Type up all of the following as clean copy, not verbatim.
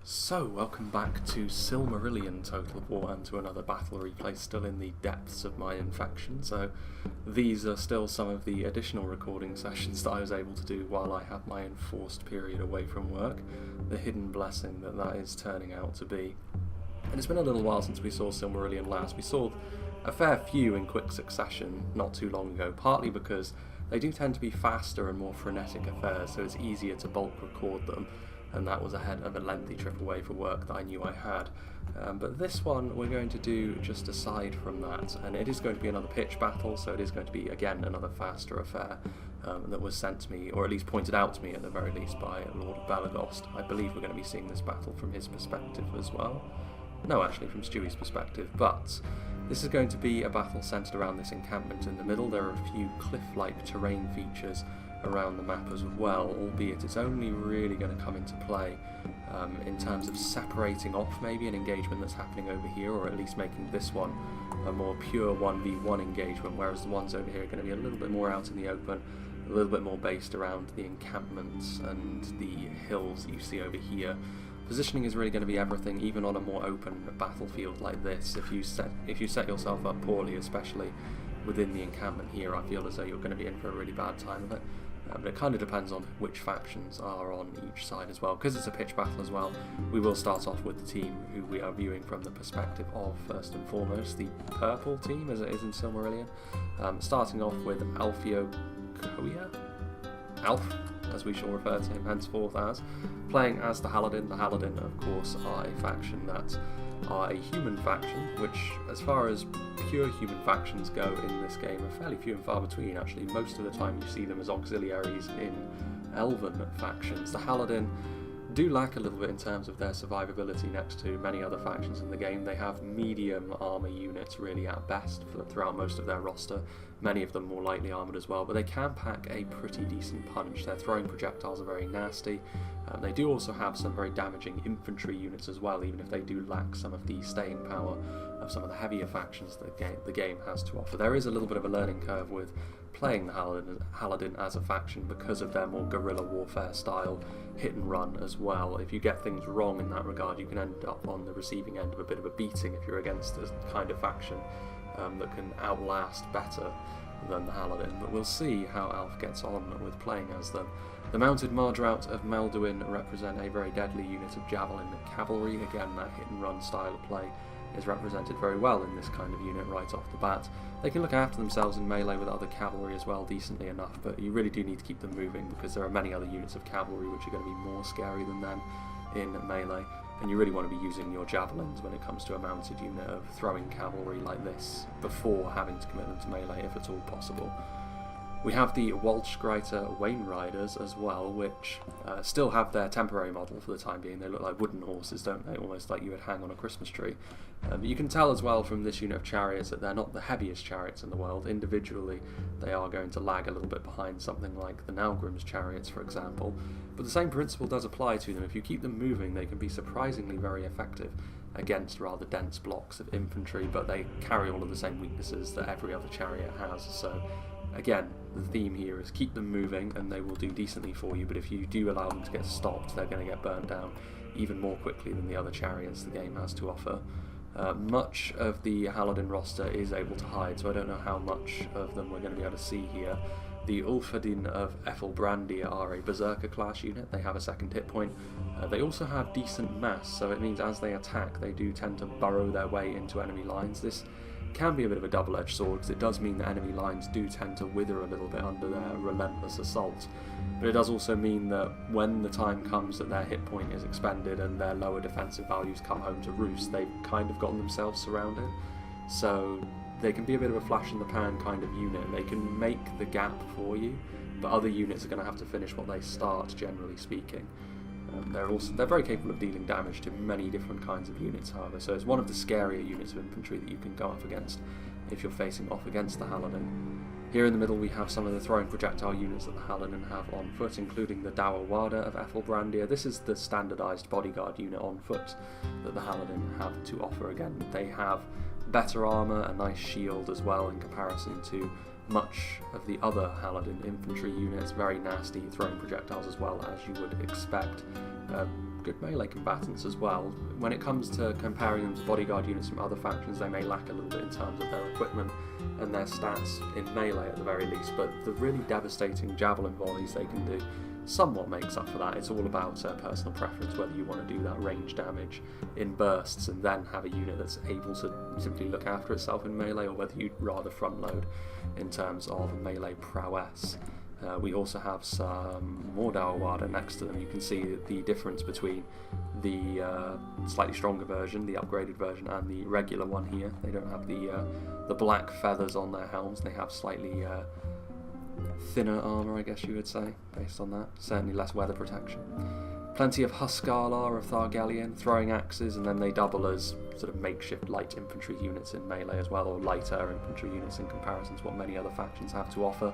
So, welcome back to Silmarillion Total War and to another battle replay still in the depths of my infection. So these are still some of the additional recording sessions that I was able to do while I had my enforced period away from work. The hidden blessing that is turning out to be. And it's been a little while since we saw Silmarillion last. We saw a fair few in quick succession not too long ago, partly because they do tend to be faster and more frenetic affairs, so it's easier to bulk record them. And that was ahead of a lengthy trip away for work that I knew I had. But this one we're going to do just aside from that, and it is going to be another pitch battle, so it is going to be again another faster affair that was sent to me, or at least pointed out to me at the very least, by Lord Balagost. I believe we're going to be seeing this battle from his perspective as well. No, actually from Stewie's perspective, but this is going to be a battle centred around this encampment in the middle. There are a few cliff-like terrain features around the map as well, albeit it's only really going to come into play in terms of separating off maybe an engagement that's happening over here, or at least making this one a more pure 1v1 engagement, whereas the ones over here are going to be a little bit more out in the open, a little bit more based around the encampments and the hills that you see over here. Positioning is really going to be everything, even on a more open battlefield like this. If you set yourself up poorly, especially within the encampment here, I feel as though you're going to be in for a really bad time of it. But it kind of depends on which factions are on each side as well. Because it's a pitch battle as well, we will start off with the team who we are viewing from the perspective of, first and foremost, the purple team, as it is in Silmarillion. Starting off with Alfio Koya? Alf, as we shall refer to him henceforth as, playing as the Haladin. The Haladin, of course, are a faction that are a human faction, which, as far as pure human factions go in this game, are fairly few and far between, actually. Most of the time you see them as auxiliaries in elven factions. The Haladin do lack a little bit in terms of their survivability next to many other factions in the game. They have medium armour units really at best throughout most of their roster, many of them more lightly armoured as well, but they can pack a pretty decent punch. Their throwing projectiles are very nasty. They do also have some very damaging infantry units as well, even if they do lack some of the staying power of some of the heavier factions that the game has to offer. There is a little bit of a learning curve with playing the Haladin as a faction because of their more guerrilla warfare style, hit and run as well. If you get things wrong in that regard, you can end up on the receiving end of a bit of a beating if you're against a kind of faction that can outlast better than the Haladin. But we'll see how Alf gets on with playing as them. The mounted Mardraut of Melduin represent a very deadly unit of javelin cavalry. Again, that hit and run style of play is represented very well in this kind of unit right off the bat. They can look after themselves in melee with other cavalry as well, decently enough, but you really do need to keep them moving because there are many other units of cavalry which are going to be more scary than them in melee, and you really want to be using your javelins when it comes to a mounted unit of throwing cavalry like this before having to commit them to melee if at all possible. We have the Waldschreiter Wain Riders as well, which still have their temporary model for the time being. They look like wooden horses, don't they? Almost like you would hang on a Christmas tree. But you can tell as well from this unit of chariots that they're not the heaviest chariots in the world. Individually, they are going to lag a little bit behind something like the Naugrim's chariots, for example. But the same principle does apply to them. If you keep them moving, they can be surprisingly very effective against rather dense blocks of infantry, but they carry all of the same weaknesses that every other chariot has. So again, the theme here is keep them moving and they will do decently for you, but if you do allow them to get stopped, they're going to get burnt down even more quickly than the other chariots the game has to offer. Much of the Haladin roster is able to hide, so I don't know how much of them we're going to be able to see here. The Ulfadin of Ethelbrandia are a Berserker class unit. They have a second hit point. They also have decent mass, so it means as they attack they do tend to burrow their way into enemy lines. This can be a bit of a double-edged sword because it does mean that enemy lines do tend to wither a little bit under their relentless assault, but it does also mean that when the time comes that their hit point is expended and their lower defensive values come home to roost, they've kind of gotten themselves surrounded. So they can be a bit of a flash in the pan kind of unit. They can make the gap for you, but other units are going to have to finish what they start, generally speaking. They're very capable of dealing damage to many different kinds of units, however, so it's one of the scarier units of infantry that you can go up against if you're facing off against the Haladin. Here in the middle we have some of the throwing projectile units that the Haladin have on foot, including the Dour Wada of Ethelbrandia. This is the standardised bodyguard unit on foot that the Haladin have to offer. Again, they have better armour, a nice shield as well in comparison to much of the other Haladin infantry units. Very nasty throwing projectiles as well, as you would expect. good melee combatants as well. When it comes to comparing them to bodyguard units from other factions, they may lack a little bit in terms of their equipment and their stats in melee at the very least, but the really devastating javelin volleys they can do somewhat makes up for that. It's all about personal preference, whether you want to do that range damage in bursts and then have a unit that's able to simply look after itself in melee, or whether you'd rather front load in terms of melee prowess. We also have some more Darawada next to them. You can see the difference between the slightly stronger version, the upgraded version, and the regular one here. They don't have the black feathers on their helms. They have slightly thinner armour, I guess you would say, based on that. Certainly less weather protection. Plenty of Huskarlar of Tol-Galhoth throwing axes, and then they double as sort of makeshift light infantry units in melee as well, or lighter infantry units in comparison to what many other factions have to offer.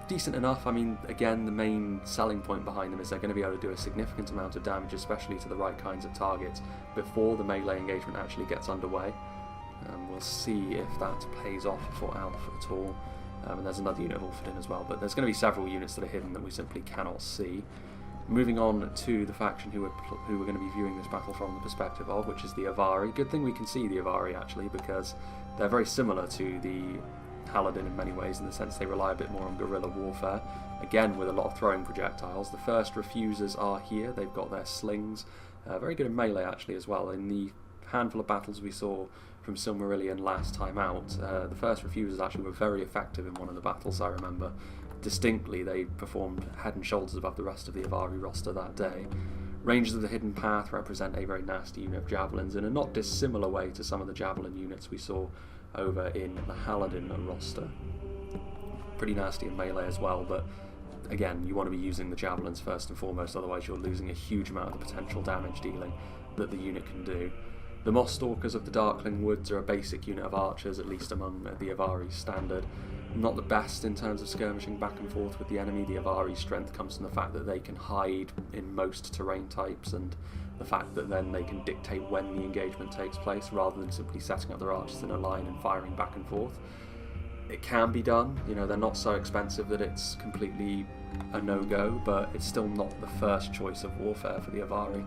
Decent enough. I mean, again, the main selling point behind them is they're going to be able to do a significant amount of damage, especially to the right kinds of targets, before the melee engagement actually gets underway. We'll see if that pays off for Alf at all. And there's another unit of Ulfadin as well, but there's going to be several units that are hidden that we simply cannot see. Moving on to the faction who we're going to be viewing this battle from the perspective of, which is the Avari. Good thing we can see the Avari actually, because they're very similar to the Haladin in many ways, in the sense they rely a bit more on guerrilla warfare, again with a lot of throwing projectiles. The first refusers are here. They've got their slings, very good in melee actually as well. In the handful of battles we saw from Silmarillion last time out, the first refusers actually were very effective in one of the battles. I remember distinctly they performed head and shoulders above the rest of the Avari roster that day. Rangers of the Hidden Path represent a very nasty unit of javelins in a not dissimilar way to some of the javelin units we saw over in the Haladin roster. Pretty nasty in melee as well, but again, you want to be using the javelins first and foremost, otherwise you're losing a huge amount of the potential damage dealing that the unit can do. The Moss Stalkers of the Darkling Woods are a basic unit of archers, at least among the Avari standard. Not the best in terms of skirmishing back and forth with the enemy. The Avari strength comes from the fact that they can hide in most terrain types, and the fact that then they can dictate when the engagement takes place rather than simply setting up their archers in a line and firing back and forth. It can be done, you know, they're not so expensive that it's completely a no-go, but it's still not the first choice of warfare for the Avari.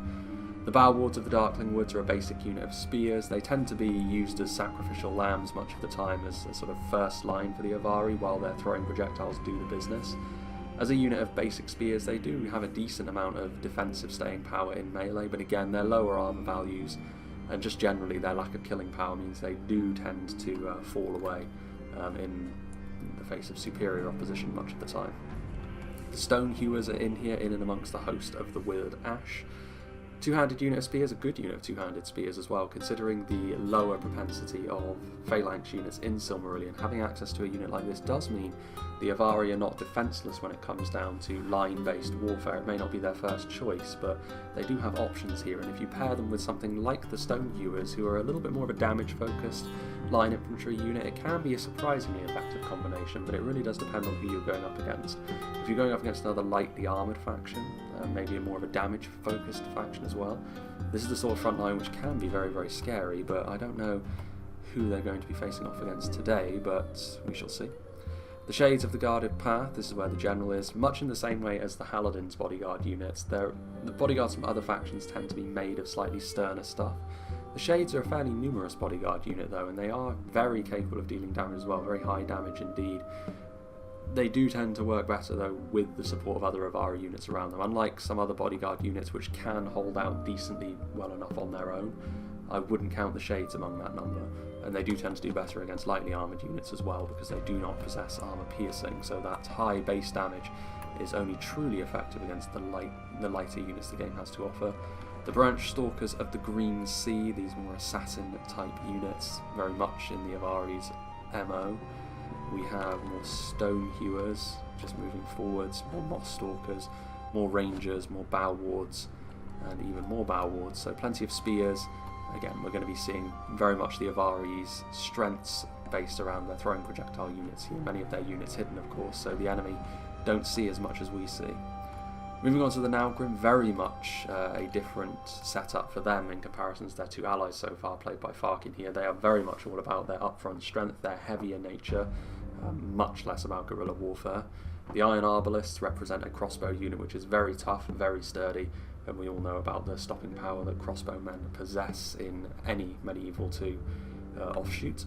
The Bow-Wards of the Darkling Woods are a basic unit of spears. They tend to be used as sacrificial lambs much of the time, as a sort of first line for the Avari, while their throwing projectiles do the business. As a unit of basic spears, they do have a decent amount of defensive staying power in melee, but again, their lower armor values and just generally their lack of killing power means they do tend to fall away in the face of superior opposition much of the time. The Stone Hewers are in here, in and amongst the host of the Withered Ash. Two-handed unit of spears, a good unit of two-handed spears as well, considering the lower propensity of phalanx units in Silmarillion. Having access to a unit like this does mean the Avari are not defenceless when it comes down to line-based warfare. It may not be their first choice, but they do have options here, and if you pair them with something like the Stone Hewers, who are a little bit more of a damage-focused line infantry unit, it can be a surprisingly effective combination, but it really does depend on who you're going up against. If you're going up against another lightly armoured faction, maybe a more of a damage-focused faction as well, this is the sort of front line which can be very, very scary, but I don't know who they're going to be facing off against today, but we shall see. The Shades of the Guarded Path, this is where the general is, much in the same way as the Haladin's bodyguard units. The bodyguards from other factions tend to be made of slightly sterner stuff. The Shades are a fairly numerous bodyguard unit though, and they are very capable of dealing damage as well, very high damage indeed. They do tend to work better though with the support of other Avari units around them, unlike some other bodyguard units which can hold out decently well enough on their own. I wouldn't count the Shades among that number, and they do tend to do better against lightly armoured units as well because they do not possess armour piercing, so that high base damage is only truly effective against the lighter units the game has to offer. The Branch Stalkers of the Green Sea, these more assassin type units, very much in the Avari's MO. We have more Stone Hewers, just moving forwards, more Moss Stalkers, more Rangers, more Bow-Wards, and even more Bow-Wards, so plenty of spears. Again, we're going to be seeing very much the Avari's strengths based around their throwing projectile units here, many of their units hidden of course, so the enemy don't see as much as we see. Moving on to the Naugrim, very much a different setup for them in comparison to their two allies so far, played by Farkin here. They are very much all about their upfront strength, their heavier nature, much less about guerrilla warfare. The Iron Arbalists represent a crossbow unit which is very tough, very sturdy, and we all know about the stopping power that crossbowmen possess in any Medieval 2 offshoot.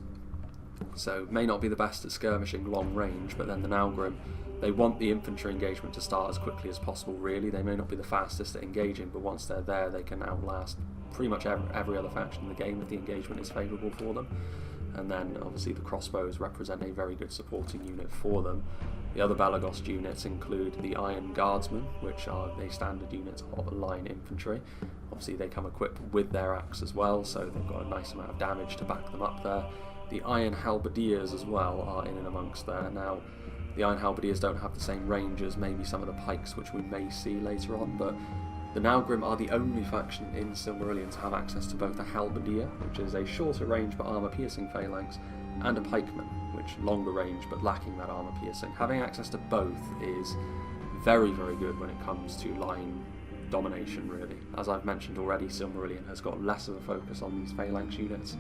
So may not be the best at skirmishing long range, but then the Naugrim, they want the infantry engagement to start as quickly as possible really. They may not be the fastest at engaging, but once they're there they can outlast pretty much every other faction in the game if the engagement is favourable for them. And then obviously the crossbows represent a very good supporting unit for them. The other Balagost units include the Iron Guardsmen, which are a standard unit of line infantry. Obviously they come equipped with their axe as well, so they've got a nice amount of damage to back them up there. The Iron Halberdiers as well are in and amongst there. Now, the Iron Halberdiers don't have the same range as maybe some of the pikes which we may see later on, but the Naugrim are the only faction in Silmarillion to have access to both a Halberdier, which is a shorter range but armour-piercing phalanx, and a pikeman, which longer range but lacking that armour-piercing. Having access to both is very, very good when it comes to line domination, really. As I've mentioned already, Silmarillion has got less of a focus on these phalanx units,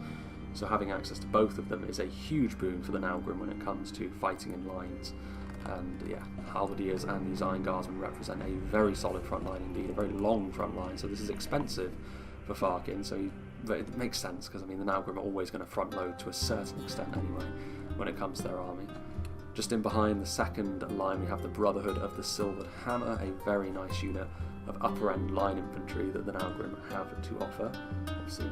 so having access to both of them is a huge boon for the Naugrim when it comes to fighting in lines. And yeah, Halberdiers and these Iron Guardsmen represent a very solid front line indeed, a very long front line, so this is expensive for Farkin, but it makes sense because I mean the Naugrim are always going to front load to a certain extent anyway when it comes to their army. Just in behind the second line we have the Brotherhood of the Silvered Hammer, a very nice unit of upper end line infantry that the Naugrim have to offer. Obviously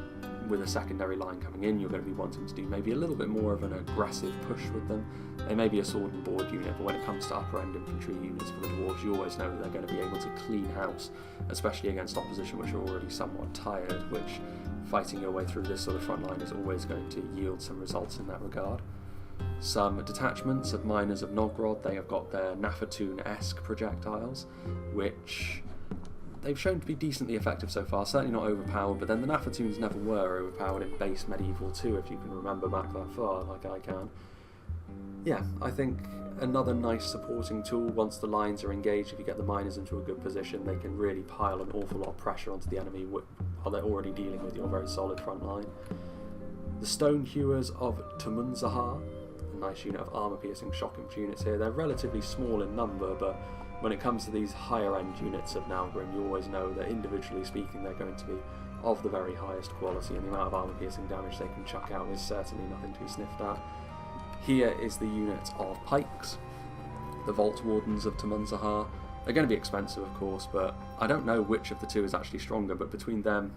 with a secondary line coming in, you're going to be wanting to do maybe a little bit more of an aggressive push with them. They may be a sword and board unit, but when it comes to upper end infantry units for the dwarves, you always know that they're going to be able to clean house, especially against opposition which are already somewhat tired, which fighting your way through this sort of front line is always going to yield some results in that regard. Some detachments of Miners of Nogrod, they have got their Nafatoon-esque projectiles, which they've shown to be decently effective so far, certainly not overpowered, but then the Nafatoons never were overpowered in base Medieval 2, if you can remember back that far, like I can. Yeah, I think another nice supporting tool. Once the lines are engaged, if you get the miners into a good position, they can really pile an awful lot of pressure onto the enemy while they're already dealing with your very solid front line. The Stone Hewers of Tumunzahar, a nice unit of armour-piercing shock infantry units here. They're relatively small in number, but when it comes to these higher-end units of Naugrim, you always know that individually speaking they're going to be of the very highest quality, and the amount of armour-piercing damage they can chuck out is certainly nothing to be sniffed at. Here is the unit of pikes, the Vault Wardens of Tumunzahar. They're going to be expensive, of course, but I don't know which of the two is actually stronger, but between them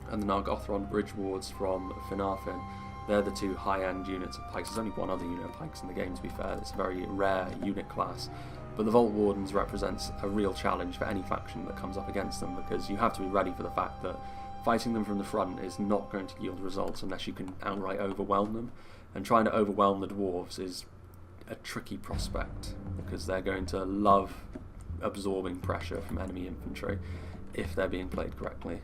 and the Nargothrond Bridge Wards from Finarfin, they're the two high-end units of pikes. There's only one other unit of pikes in the game, to be fair. It's a very rare unit class. But the Vault Wardens represents a real challenge for any faction that comes up against them, because you have to be ready for the fact that fighting them from the front is not going to yield results unless you can outright overwhelm them. And trying to overwhelm the dwarves is a tricky prospect, because they're going to love absorbing pressure from enemy infantry if they're being played correctly.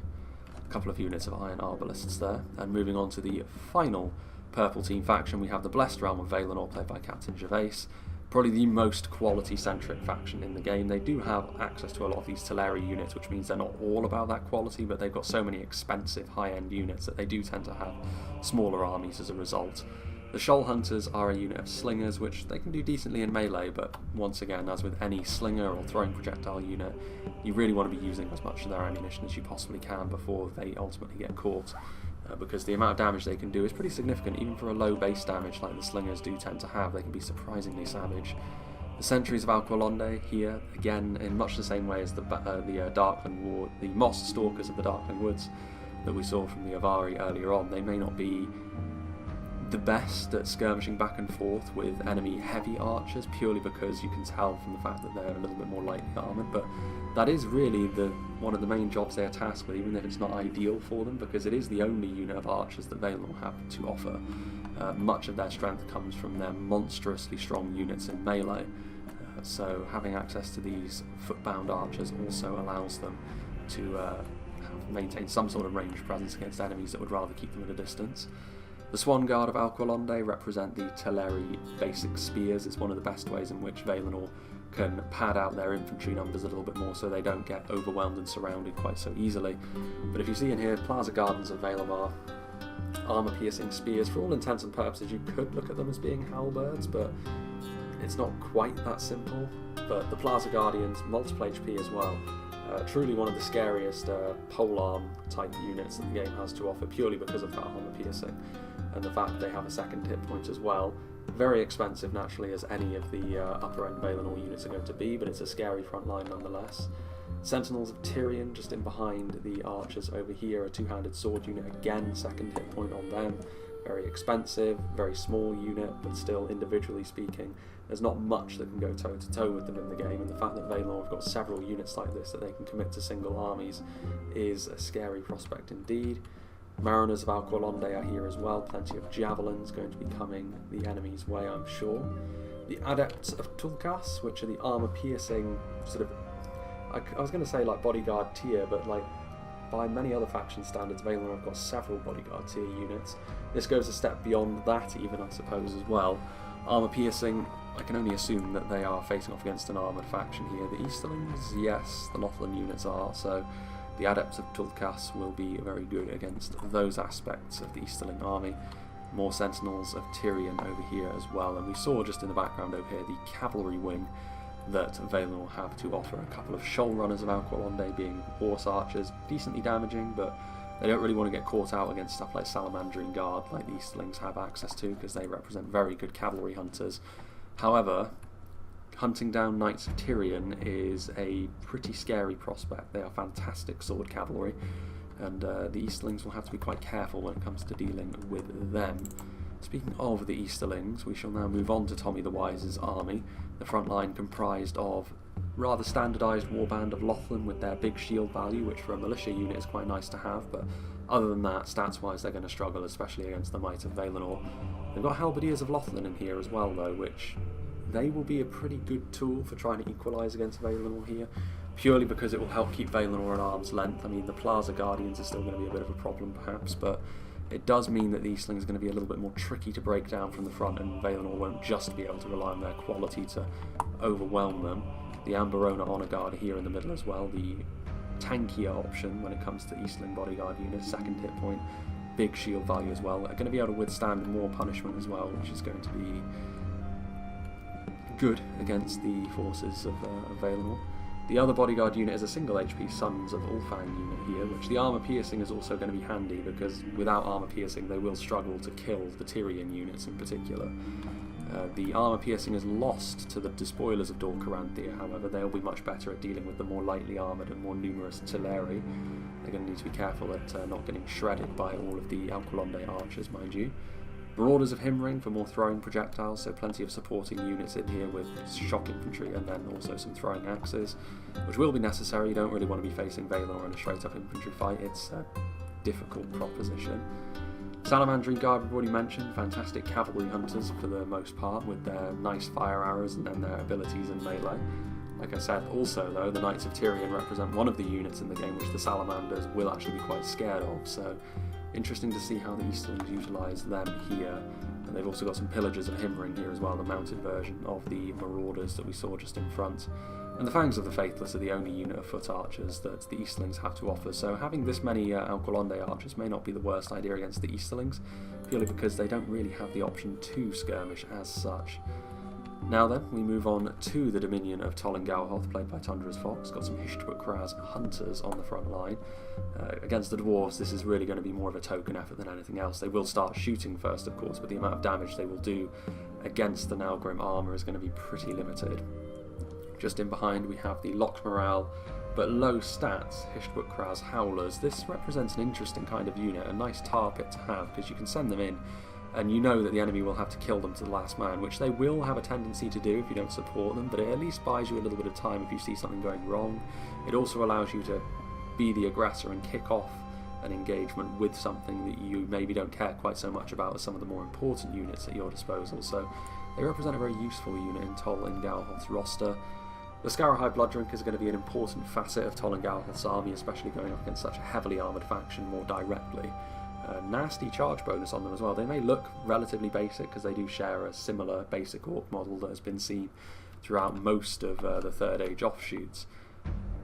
A couple of units of Iron Arbalists there. And moving on to the final purple team faction, we have the Blessed Realm of Valinor, played by Captain Gervais. Probably the most quality-centric faction in the game. They do have access to a lot of these Teleri units, which means they're not all about that quality, but they've got so many expensive high-end units that they do tend to have smaller armies as a result. The Shoal Hunters are a unit of slingers, which they can do decently in melee, but once again, as with any slinger or throwing projectile unit, you really want to be using as much of their ammunition as you possibly can before they ultimately get caught. Because the amount of damage they can do is pretty significant, even for a low base damage like the slingers do tend to have. They can be surprisingly savage. The Sentries of Alqualonde here, again, in much the same way as the Darkland Ward, the Moss Stalkers of the Darkland Woods that we saw from the Avari earlier on. They may not be the best at skirmishing back and forth with enemy heavy archers, purely because you can tell from the fact that they're a little bit more lightly armoured, but that is really one of the main jobs they are tasked with, even if it's not ideal for them, because it is the only unit of archers that Valinor have to offer. Much of their strength comes from their monstrously strong units in melee, so having access to these footbound archers also allows them to maintain some sort of ranged presence against enemies that would rather keep them at a distance. The Swan Guard of Alqualonde represent the Teleri basic spears. It's one of the best ways in which Valinor can pad out their infantry numbers a little bit more so they don't get overwhelmed and surrounded quite so easily. But if you see in here, Plaza Gardens of Valinor, armour-piercing spears, for all intents and purposes you could look at them as being halberds, but it's not quite that simple. But the Plaza Guardians, multiple HP as well, Truly one of the scariest polearm type units that the game has to offer, purely because of that armor piercing and the fact that they have a second hit point as well. Very expensive naturally, as any of the upper end Valinor units are going to be, but it's a scary front line nonetheless. Sentinels of Tyrion just in behind the archers over here, a two-handed sword unit, again second hit point on them. Very expensive, very small unit, but still, individually speaking, there's not much that can go toe-to-toe with them in the game, and the fact that Valinor have got several units like this that they can commit to single armies is a scary prospect indeed. Mariners of Alqualonde are here as well, plenty of javelins going to be coming the enemy's way, I'm sure. The Adepts of Tol-Galhoth, which are the armor-piercing sort of, I was going to say like bodyguard tier, but like by many other faction standards, Valinor have got several bodyguard tier units. This goes a step beyond that even, I suppose, as well. Armor piercing, I can only assume that they are facing off against an armoured faction here. The Easterlings, yes, the Lothlin units are, so the Adepts of Tol-Galhoth will be very good against those aspects of the Easterling army. More Sentinels of Tyrion over here as well, and we saw just in the background over here the cavalry wing that Valinor have to offer. A couple of shoal runners of Alqualonde being horse archers, decently damaging, but they don't really want to get caught out against stuff like Salamandrine Guard like the Easterlings have access to, because they represent very good cavalry hunters. However, hunting down Knights of Tyrion is a pretty scary prospect. They are fantastic sword cavalry, and the Easterlings will have to be quite careful when it comes to dealing with them. Speaking of the Easterlings, we shall now move on to Tommy the Wise's army. The front line comprised of rather standardised warband of Lothlin with their big shield value, which for a militia unit is quite nice to have, but other than that, stats-wise they're going to struggle, especially against the might of Valinor. They've got Halberdiers of Lothlin in here as well though, which they will be a pretty good tool for trying to equalise against Valinor here, purely because it will help keep Valinor at arm's length. I mean, the Plaza Guardians are still going to be a bit of a problem perhaps, but it does mean that the Easterlings are going to be a little bit more tricky to break down from the front, and Valinor won't just be able to rely on their quality to overwhelm them. The Amberona Honour Guard are here in the middle as well, the tankier option when it comes to Easterling bodyguard units, second hit point, big shield value as well, are going to be able to withstand more punishment as well, which is going to be good against the forces of Valinor. The other bodyguard unit is a single HP Sons of Ulfang unit here, which the armour piercing is also going to be handy, because without armour piercing they will struggle to kill the Tyrion units in particular. The armour piercing is lost to the Despoilers of Dor Caranthir, however they'll be much better at dealing with the more lightly armoured and more numerous Teleri. They're going to need to be careful at not getting shredded by all of the Alqualonde archers, mind you. Marauders of Himring for more throwing projectiles, so plenty of supporting units in here with shock infantry and then also some throwing axes, which will be necessary. You don't really want to be facing Valinor in a straight up infantry fight, it's a difficult proposition. Salamandrine Guard we've already mentioned, fantastic cavalry hunters for the most part, with their nice fire arrows and then their abilities in melee. Like I said, also though, the Knights of Tyrion represent one of the units in the game which the Salamanders will actually be quite scared of, so interesting to see how the Easterlings utilise them here. And they've also got some Pillagers of Himring here as well, the mounted version of the Marauders that we saw just in front. And the Fangs of the Faithless are the only unit of foot archers that the Easterlings have to offer, so having this many Alqualonde archers may not be the worst idea against the Easterlings, purely because they don't really have the option to skirmish as such. Now then, we move on to the Dominion of Tol-Galhoth, played by Tundra's Fox. Got some Hishtbuk-Raz hunters on the front line. Against the dwarves, this is really going to be more of a token effort than anything else. They will start shooting first, of course, but the amount of damage they will do against the Naugrim armour is going to be pretty limited. Just in behind we have the locked morale but low stats Hishtbuk-Raz Howlers. This represents an interesting kind of unit, a nice tar pit to have, because you can send them in and you know that the enemy will have to kill them to the last man, which they will have a tendency to do if you don't support them, but it at least buys you a little bit of time if you see something going wrong. It also allows you to be the aggressor and kick off an engagement with something that you maybe don't care quite so much about as some of the more important units at your disposal, so they represent a very useful unit in Tol-Galhoth's roster. The Scarahide Blooddrink is going to be an important facet of Tol-Galhoth's army, especially going up against such a heavily armoured faction more directly. Nasty charge bonus on them as well. They may look relatively basic because they do share a similar basic orc model that has been seen throughout most of the Third Age offshoots,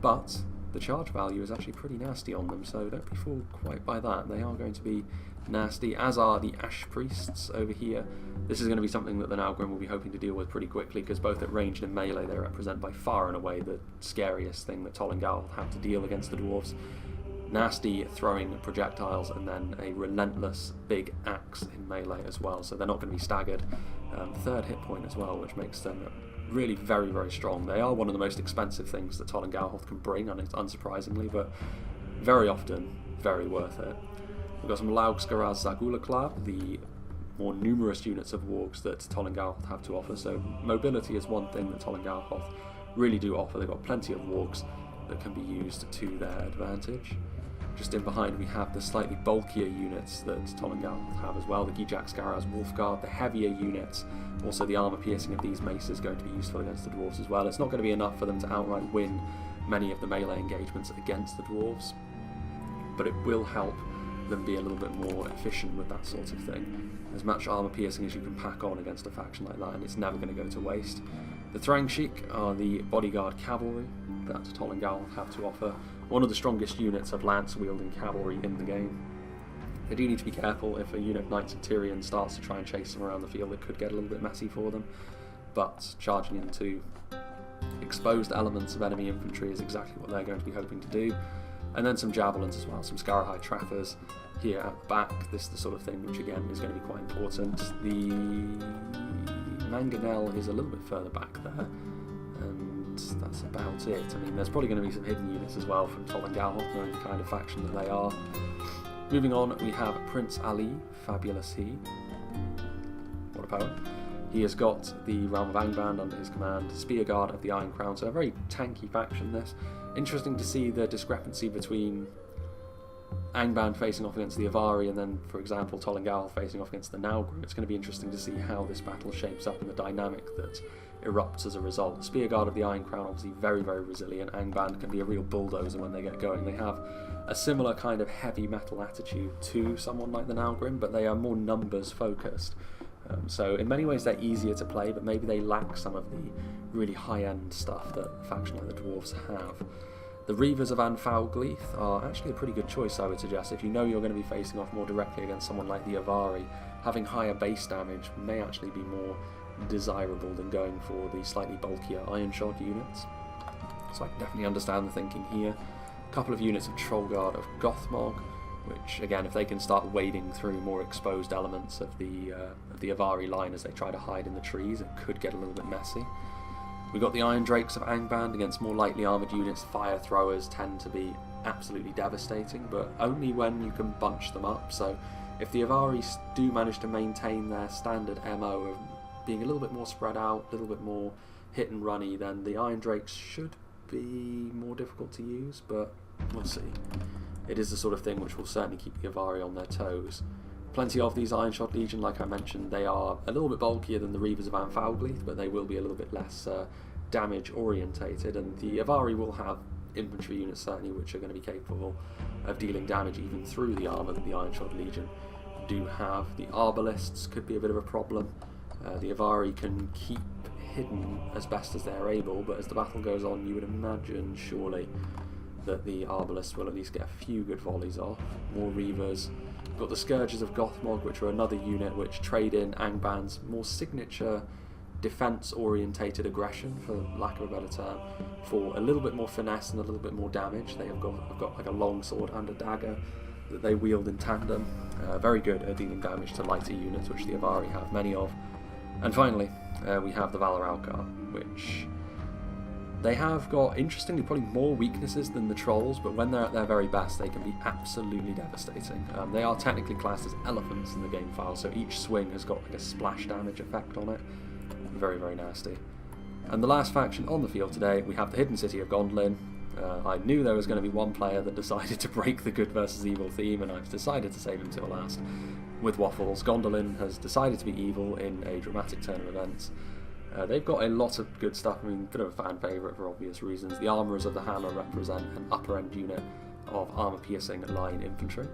but the charge value is actually pretty nasty on them, so don't be fooled quite by that. They are going to be nasty, as are the Ash Priests over here. This is going to be something that the Naugrim will be hoping to deal with pretty quickly, because both at ranged and melee they represent by far and away the scariest thing that Tol-Galhoth have to deal against the dwarves. Nasty throwing projectiles, and then a relentless big axe in melee as well, so they're not going to be staggered. Third hit point as well, which makes them really very, very strong. They are one of the most expensive things that Tol-Galhoth can bring, unsurprisingly, but very often very worth it. We've got some Laugskaraz Zagulaklab, the more numerous units of wargs that Tol-Galhoth have to offer. So mobility is one thing that Tol-Galhoth really do offer. They've got plenty of wargs that can be used to their advantage. Just in behind we have the slightly bulkier units that Tol-Galhoth have as well, the Gijax-Garaz Wolfguard, the heavier units. Also the armour piercing of these maces is going to be useful against the dwarves as well. It's not going to be enough for them to outright win many of the melee engagements against the dwarves, but it will help them be a little bit more efficient with that sort of thing. As much armour piercing as you can pack on against a faction like that, and it's never going to go to waste. The Thrang-Sheik are the bodyguard cavalry that Tol-Galhoth have to offer. One of the strongest units of lance-wielding cavalry in the game. They do need to be careful. If a unit of Knights of Tyrion starts to try and chase them around the field, it could get a little bit messy for them. But charging into exposed elements of enemy infantry is exactly what they're going to be hoping to do. And then some javelins as well, some Scarahide Trappers here at the back. This is the sort of thing which again is going to be quite important. The Mangonel is a little bit further back there, and that's about it. I mean, there's probably going to be some hidden units as well from Tol-Galhoth, knowing the kind of faction that they are. Moving on, we have Prince Ali, Fabulous He. What a poet. He has got the Realm of Angband under his command, Spearguard of the Iron Crown, so a very tanky faction this. Interesting to see the discrepancy between Angband facing off against the Avari and then, for example, Tol-Galhoth facing off against the Naugrim. It's going to be interesting to see how this battle shapes up and the dynamic that erupts as a result. The Spearguard of the Iron Crown obviously very, very resilient. Angband can be a real bulldozer when they get going. They have a similar kind of heavy metal attitude to someone like the Naugrim, but they are more numbers focused. So in many ways they're easier to play, but maybe they lack some of the really high-end stuff that a faction like the Dwarves have. The Reavers of Anfauglith are actually a pretty good choice, I would suggest. If you know you're going to be facing off more directly against someone like the Avari, having higher base damage may actually be more desirable than going for the slightly bulkier Iron Shod units. So I can definitely understand the thinking here. A couple of units of Trollguard of Gothmog, which again, if they can start wading through more exposed elements of the Avari line as they try to hide in the trees, it could get a little bit messy. We've got the Iron Drakes of Angband against more lightly armoured units. Fire throwers tend to be absolutely devastating, but only when you can bunch them up. So if the Avari do manage to maintain their standard MO of being a little bit more spread out, a little bit more hit and runny, then the Iron Drakes should be more difficult to use, but we'll see. It is the sort of thing which will certainly keep the Avari on their toes. Plenty of these Iron Shod Legion, like I mentioned, they are a little bit bulkier than the Reavers of Anfauglith, but they will be a little bit less damage orientated, and the Avari will have infantry units certainly which are going to be capable of dealing damage even through the armour that the Iron Shod Legion do have. The Arbalists could be a bit of a problem. The Avari can keep hidden as best as they're able, but as the battle goes on you would imagine surely that the Arbalists will at least get a few good volleys off. More Reavers. We've got the Scourges of Gothmog, which are another unit which trade in Angband's more signature defense-orientated aggression, for lack of a better term, for a little bit more finesse and a little bit more damage. They have got like a long sword and a dagger that they wield in tandem. Very good at dealing damage to lighter units, which the Avari have many of. And finally, we have the Valar Alkar, which they have got, interestingly, probably more weaknesses than the Trolls, but when they're at their very best, they can be absolutely devastating. They are technically classed as elephants in the game file, so each swing has got like a splash damage effect on it. Very, very nasty. And the last faction on the field today, we have the Hidden City of Gondolin. I knew there was going to be one player that decided to break the good versus evil theme, and I've decided to save him till last with Waffles. Gondolin has decided to be evil in a dramatic turn of events. They've got a lot of good stuff. I mean, a bit of a fan favourite for obvious reasons. The Armourers of the Hammer represent an upper end unit of armour-piercing line infantry.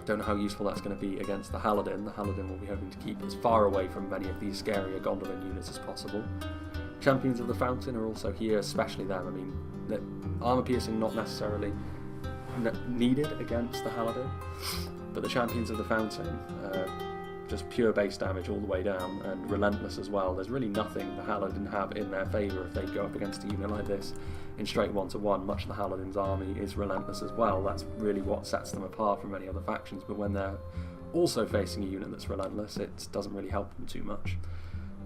Don't know how useful that's going to be against the Haladin. The Haladin will be hoping to keep as far away from many of these scarier Gondolin units as possible. Champions of the Fountain are also here, especially them. I mean, the armor piercing not necessarily needed against the Haladin, but the Champions of the Fountain, just pure base damage all the way down, and relentless as well. There's really nothing the Haladin have in their favour if they go up against a unit like this in straight 1-to-1. Much of the Haladin's army is relentless as well. That's really what sets them apart from many other factions, but when they're also facing a unit that's relentless, it doesn't really help them too much.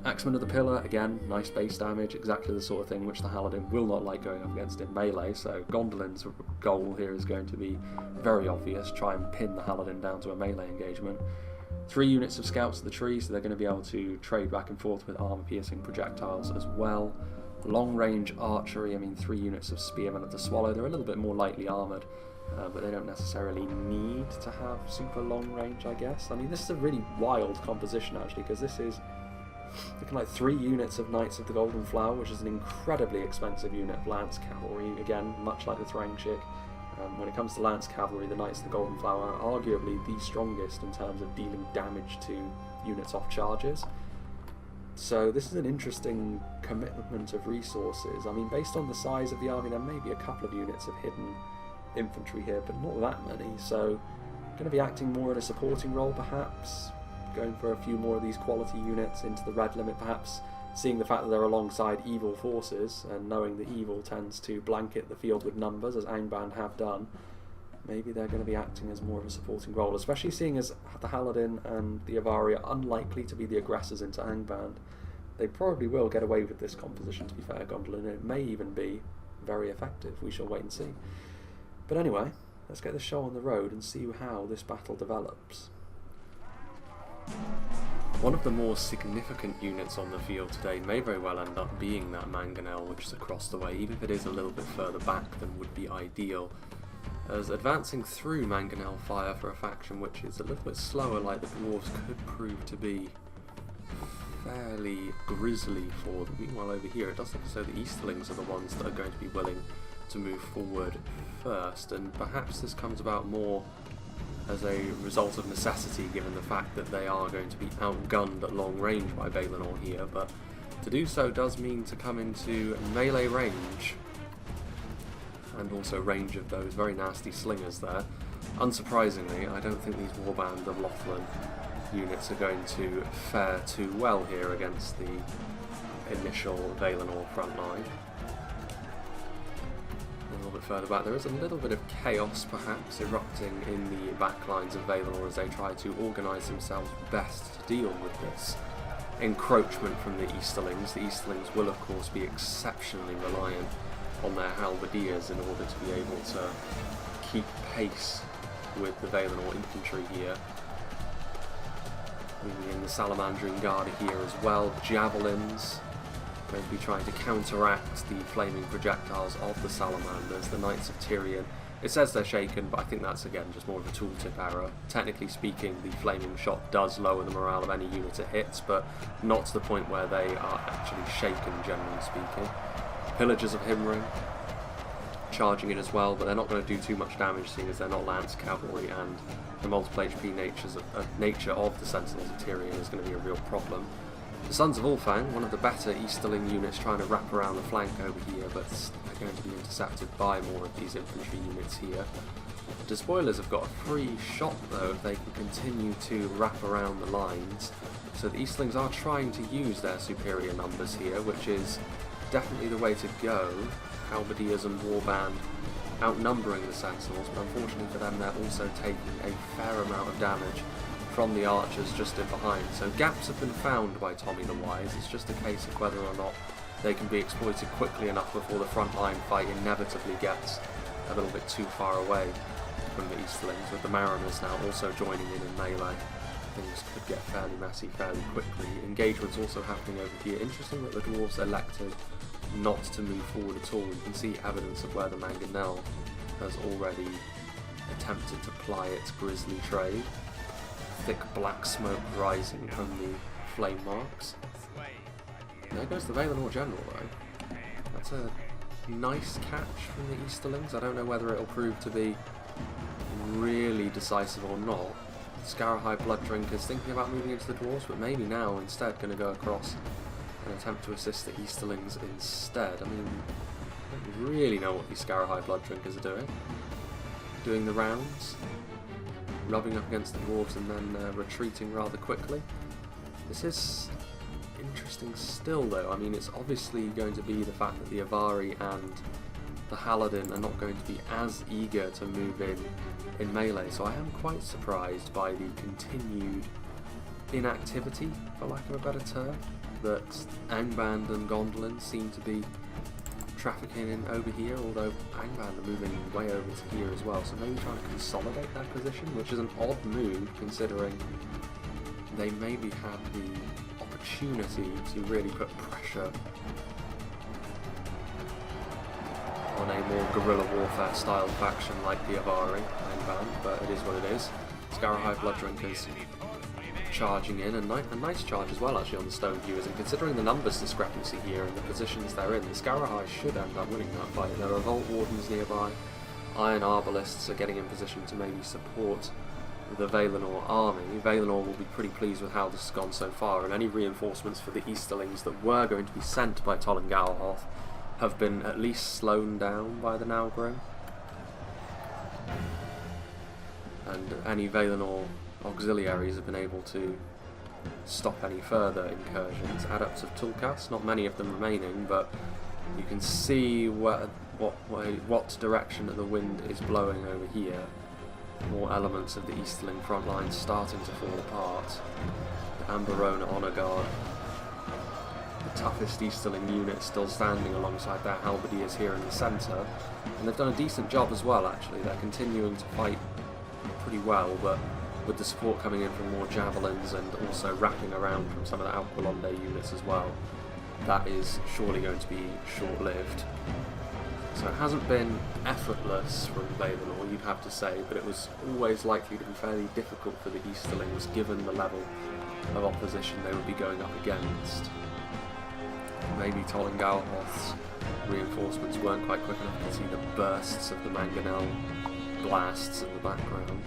Axemen of the Pillar, again, nice base damage, exactly the sort of thing which the Haladin will not like going up against in melee, so Gondolin's goal here is going to be very obvious, try and pin the Haladin down to a melee engagement. 3 units of Scouts of the Tree, so they're going to be able to trade back and forth with armor-piercing projectiles as well. Long-range archery, I mean 3 units of Spearmen of the Swallow, they're a little bit more lightly armoured, but they don't necessarily need to have super long range, I guess. I mean, this is a really wild composition actually, because this is looking like 3 units of Knights of the Golden Flower, which is an incredibly expensive unit of Lance Cavalry, again, much like the Thrangshik. When it comes to Lance Cavalry, the Knights of the Golden Flower are arguably the strongest in terms of dealing damage to units off charges. So this is an interesting commitment of resources. I mean, based on the size of the army, there may be a couple of units of hidden infantry here, but not that many, so going to be acting more in a supporting role perhaps, going for a few more of these quality units into the red limit perhaps, seeing the fact that they're alongside evil forces and knowing that evil tends to blanket the field with numbers, as Angband have done. Maybe they're going to be acting as more of a supporting role, especially seeing as the Haladin and the Avari are unlikely to be the aggressors into Angband. They probably will get away with this composition, to be fair, Gondolin. It may even be very effective. We shall wait and see. But anyway, let's get the show on the road and see how this battle develops. One of the more significant units on the field today may very well end up being that Mangonel, which is across the way, even if it is a little bit further back than would be ideal. As advancing through Mangonel fire for a faction which is a little bit slower, like the dwarves, could prove to be fairly grisly for them. Meanwhile over here it does look as though the Easterlings are the ones that are going to be willing to move forward first, and perhaps this comes about more as a result of necessity, given the fact that they are going to be outgunned at long range by Valinor here, but to do so does mean to come into melee range, and also range of those very nasty slingers there. Unsurprisingly, I don't think these Warband of Lothlin units are going to fare too well here against the initial Valinor front line. A little bit further back, there is a little bit of chaos perhaps erupting in the backlines of Valinor as they try to organise themselves best to deal with this encroachment from the Easterlings. The Easterlings will of course be exceptionally reliant on their halberdiers in order to be able to keep pace with the Valinor infantry here. Moving in the Salamandrine Guard here as well, javelins, going to be trying to counteract the flaming projectiles of the Salamanders, the Knights of Tyrion. It says they're shaken, but I think that's again just more of a tooltip error. Technically speaking, the flaming shot does lower the morale of any unit it hits, but not to the point where they are actually shaken, generally speaking. Pillagers of Himrim charging in as well, but they're not going to do too much damage seeing as they're not Lance Cavalry, and the multiple HP nature of the Sentinels of Tyrion is going to be a real problem. The Sons of Ulfang, one of the better Easterling units, trying to wrap around the flank over here, but they're going to be intercepted by more of these infantry units here. The Despoilers have got a free shot though if they can continue to wrap around the lines, so the Eastlings are trying to use their superior numbers here, which is definitely the way to go. Halberdiers and Warband outnumbering the Sentinels, but unfortunately for them they're also taking a fair amount of damage from the archers just in behind. So gaps have been found by Tommy the Wise. It's just a case of whether or not they can be exploited quickly enough before the front line fight inevitably gets a little bit too far away from the Easterlings, with the Mariners now also joining in melee. Things could get fairly messy fairly quickly. Engagement's also happening over here. Interesting that the Dwarves elected not to move forward at all. You can see evidence of where the Mangonel has already attempted to ply its grisly trade. Thick black smoke rising from the flame marks. There goes the Valinor General though. That's a nice catch from the Easterlings. I don't know whether it'll prove to be really decisive or not. Scarahai Blood Drinkers thinking about moving into the Dwarves, but maybe now instead going to go across and attempt to assist the Easterlings instead. I mean, I don't really know what these Scarahai Blood Drinkers are doing. Doing the rounds, rubbing up against the dwarves and then retreating rather quickly. This is interesting still though. I mean, it's obviously going to be the fact that the Avari and the Haladin are not going to be as eager to move in melee, so I am quite surprised by the continued inactivity, for lack of a better term, that Angband and Gondolin seem to be trafficking in over here, although Angband are moving way over to here as well, so maybe trying to consolidate their position, which is an odd move considering they maybe had the opportunity to really put pressure on a more guerrilla warfare style faction like the Avari Angband, but it is what it is. Scarahai Blood Drinkers charging in, and a nice charge as well actually on the Stone Viewers, and considering the numbers discrepancy here and the positions they're in, the Scarahai should end up winning that fight. There are Vault Wardens nearby, Iron Arbalists are getting in position to maybe support the Valinor army. Valinor will be pretty pleased with how this has gone so far, and any reinforcements for the Easterlings that were going to be sent by Tol-Galhoth have been at least slowed down by the Naugrim. And any Valinor auxiliaries have been able to stop any further incursions. Adepts of Tulkas, not many of them remaining, but you can see what direction the wind is blowing over here. More elements of the Easterling front line starting to fall apart. The Amberona Honour Guard, the toughest Easterling unit, still standing alongside their halberdiers here in the centre, and they've done a decent job as well actually. They're continuing to fight pretty well, but with the support coming in from more javelins and also wrapping around from some of the Alquilonde units as well, that is surely going to be short-lived. So it hasn't been effortless from Valinor, you'd have to say, but it was always likely to be fairly difficult for the Easterlings given the level of opposition they would be going up against. Maybe Tol-Galhoth's reinforcements weren't quite quick enough to see the bursts of the Mangonel blasts in the background.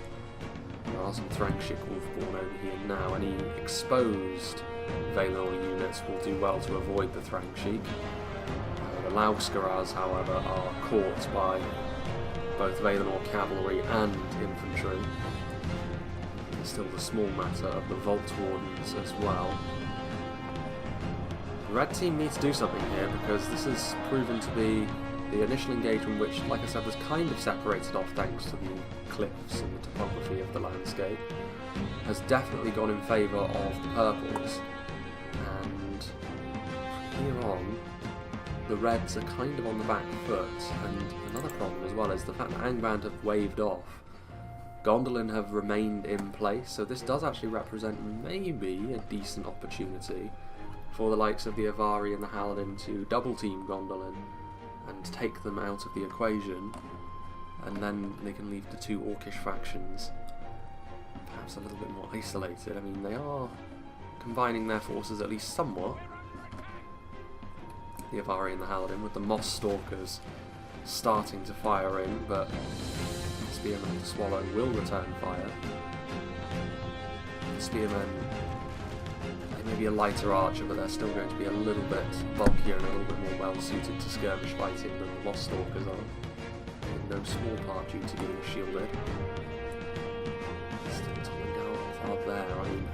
There are some Thrangshik Wolfborn over here now. Any exposed Valinor units will do well to avoid the Thrangshik. The Lauscaraz, however, are caught by both Valinor cavalry and infantry. There's still the small matter of the Vault Wardens as well. The red team needs to do something here, because this has proven to be the initial engagement, which, like I said, was kind of separated off thanks to the cliffs and the topography of the landscape, has definitely gone in favour of the purples, and from here on the reds are kind of on the back foot. And another problem as well is the fact that Angband have waved off. Gondolin have remained in place, so this does actually represent maybe a decent opportunity for the likes of the Avari and the Haladin to double team Gondolin and take them out of the equation, and then they can leave the two Orcish factions perhaps a little bit more isolated. I mean, they are combining their forces at least somewhat, the Avari and the Haladin, with the Moss Stalkers starting to fire in, but Spearmen of the Swallow will return fire. The Spearmen, they may be a lighter archer, but they're still going to be a little bit bulkier and a little bit more well suited to skirmish fighting than the Moss Stalkers are, in no small part due to being shielded. Still Tol-Galhoth out there. I mean,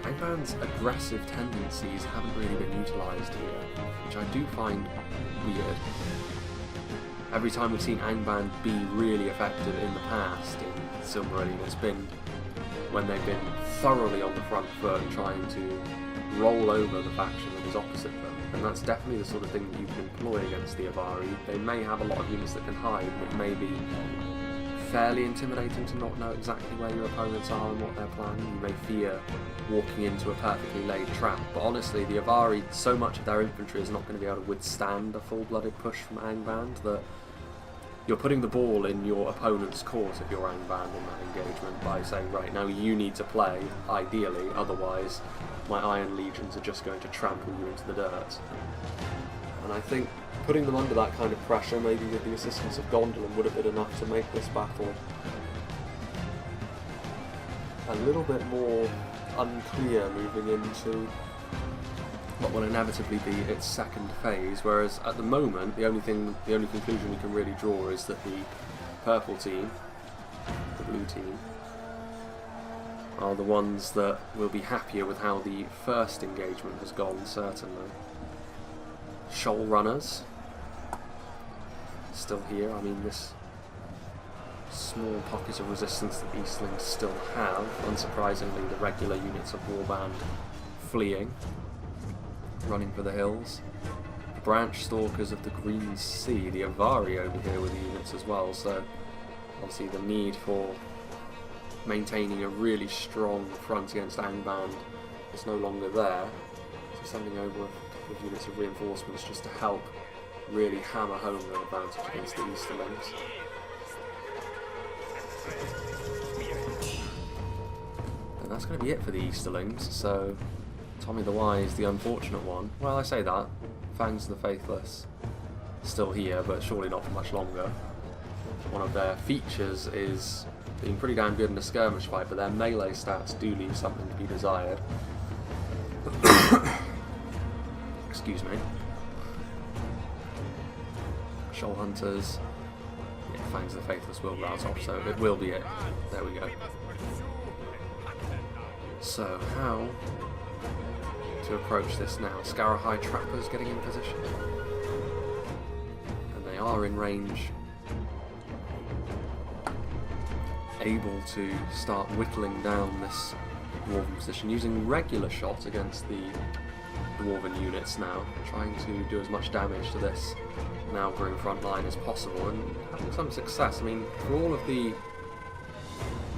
Angband's aggressive tendencies haven't really been utilised here, which I do find weird. Every time we've seen Angband be really effective in the past in Silmarillion, it's been when they've been thoroughly on the front foot and trying to roll over the faction that is opposite them. And that's definitely the sort of thing that you can employ against the Avari. They may have a lot of units that can hide, but it may be fairly intimidating to not know exactly where your opponents are and what they're planning. You may fear walking into a perfectly laid trap, but honestly the Avari, so much of their infantry is not going to be able to withstand a full-blooded push from Angband that you're putting the ball in your opponent's court if you're Angband in that engagement by saying, right, now you need to play, ideally, otherwise my Iron Legions are just going to trample you into the dirt. And I think putting them under that kind of pressure, maybe with the assistance of Gondolin, would have been enough to make this battle a little bit more unclear moving into what will inevitably be its second phase, whereas at the moment the only conclusion we can really draw is that the purple team, the blue team, are the ones that will be happier with how the first engagement has gone, certainly. Shoal runners still here. I mean, this small pocket of resistance that the Easterlings still have. Unsurprisingly, the regular units of Warband fleeing, running for the hills. The branch stalkers of the Green Sea, the Avari over here with the units as well, so obviously the need for maintaining a really strong front against Angband is no longer there. So sending over a couple of units of reinforcements just to help really hammer home their advantage against the Easterlings. And that's going to be it for the Easterlings, so Tommy the Wise, the unfortunate one. Well, I say that. Fangs the Faithless still here, but surely not for much longer. One of their features is being pretty damn good in a skirmish fight, but their melee stats do leave something to be desired. Excuse me. Shoal Hunters. Yeah, Fangs the Faithless will rouse off, so it will be it. There we go. So, how to approach this now? Scarahai Trappers getting in position. And they are in range, able to start whittling down this Dwarven position, using regular shot against the Dwarven units now, trying to do as much damage to this Naugrim front line as possible, and having some success. I mean, for all of the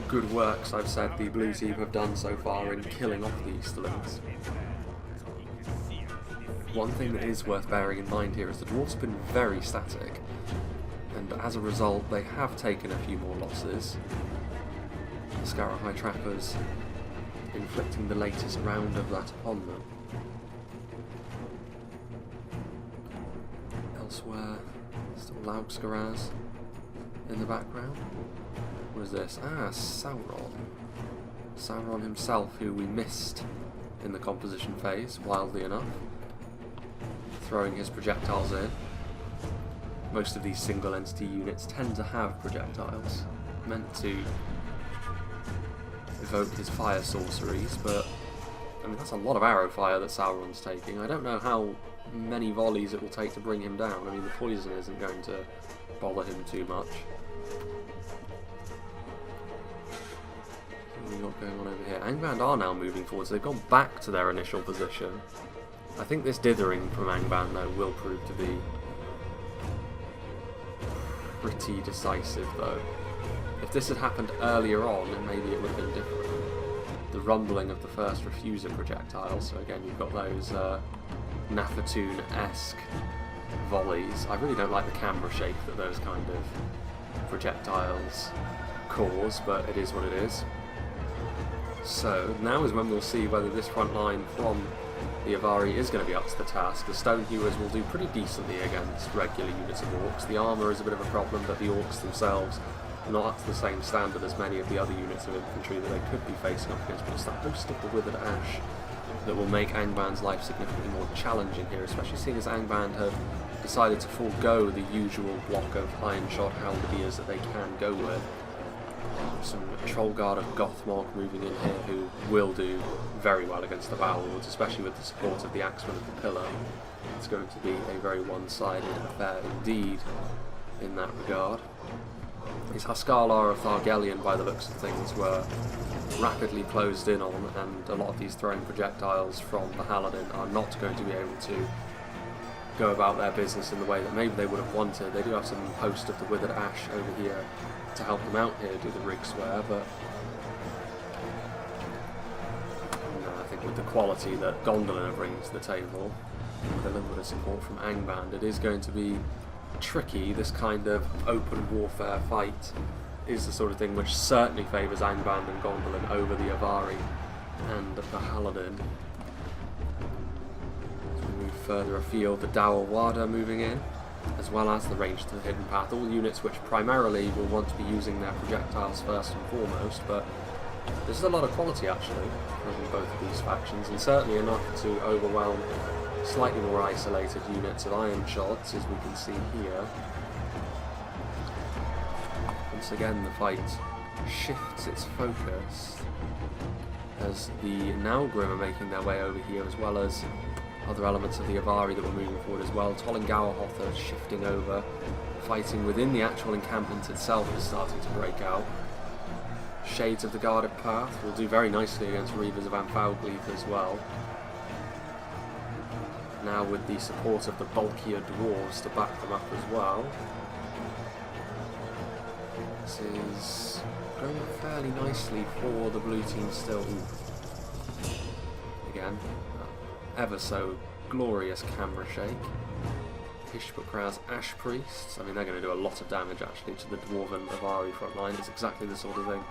good works I've said the blue team have done so far in killing off the Easterlings, one thing that is worth bearing in mind here is the dwarfs have been very static, and as a result they have taken a few more losses. The Scarahai Trappers inflicting the latest round of that upon them. Elsewhere, still Laugskaraz in the background. What is this? Ah, Sauron. Sauron himself, who we missed in the composition phase, wildly enough. Throwing his projectiles in. Most of these single entity units tend to have projectiles, meant to evoke his fire sorceries, but I mean that's a lot of arrow fire that Sauron's taking. I don't know how many volleys it will take to bring him down. I mean the poison isn't going to bother him too much. What have we got going on over here? Angband are now moving forwards. They've gone back to their initial position. I think this dithering from Angband though will prove to be pretty decisive though. If this had happened earlier on, then maybe it would have been different. The rumbling of the first refuser projectiles, so again you've got those Nafatoon-esque volleys. I really don't like the camera shake that those kind of projectiles cause, but it is what it is. So now is when we'll see whether this front line from the Avari is going to be up to the task. The Stonehewers will do pretty decently against regular units of orcs. The armour is a bit of a problem, but the orcs themselves are not up to the same standard as many of the other units of infantry that they could be facing up against. But it's that host of the Withered Ash that will make Angband's life significantly more challenging here, especially seeing as Angband have decided to forego the usual block of iron-shod halberdiers that they can go with. Some Trollguard of Gothmog moving in here who will do very well against the Bowlords, especially with the support of the Axemen of the Pillar. It's going to be a very one-sided affair indeed in that regard. These Haskalar of Tol-Galhoth, by the looks of things, were rapidly closed in on, and a lot of these thrown projectiles from the Haladin are not going to be able to go about their business in the way that maybe they would have wanted. They do have some host of the Withered Ash over here to help them out here, do the rig swear, but no, I think with the quality that Gondolin brings to the table, with a little bit of support from Angband, it is going to be tricky. This kind of open warfare fight is the sort of thing which certainly favours Angband and Gondolin over the Avari and the Haladin. As we move further afield, the Dawawada moving in, as well as the range to the Hidden Path, all units which primarily will want to be using their projectiles first and foremost, but There's a lot of quality actually from both of these factions, and certainly enough to overwhelm slightly more isolated units of Iron Shods, as we can see here. Once again, the fight shifts its focus as the Naugrim are making their way over here, as well as other elements of the Avari that were moving forward as well. Tol-Galhoth are shifting over. Fighting within the actual encampment itself is starting to break out. Shades of the Guarded Path will do very nicely against Reavers of Angband as well. Now with the support of the bulkier dwarves to back them up as well. This is going fairly nicely for the blue team still. Again, ever so glorious camera shake. Ishbukraz's Ash Priests, I mean they're going to do a lot of damage actually to the Dwarven Avari front line. It's exactly the sort of thing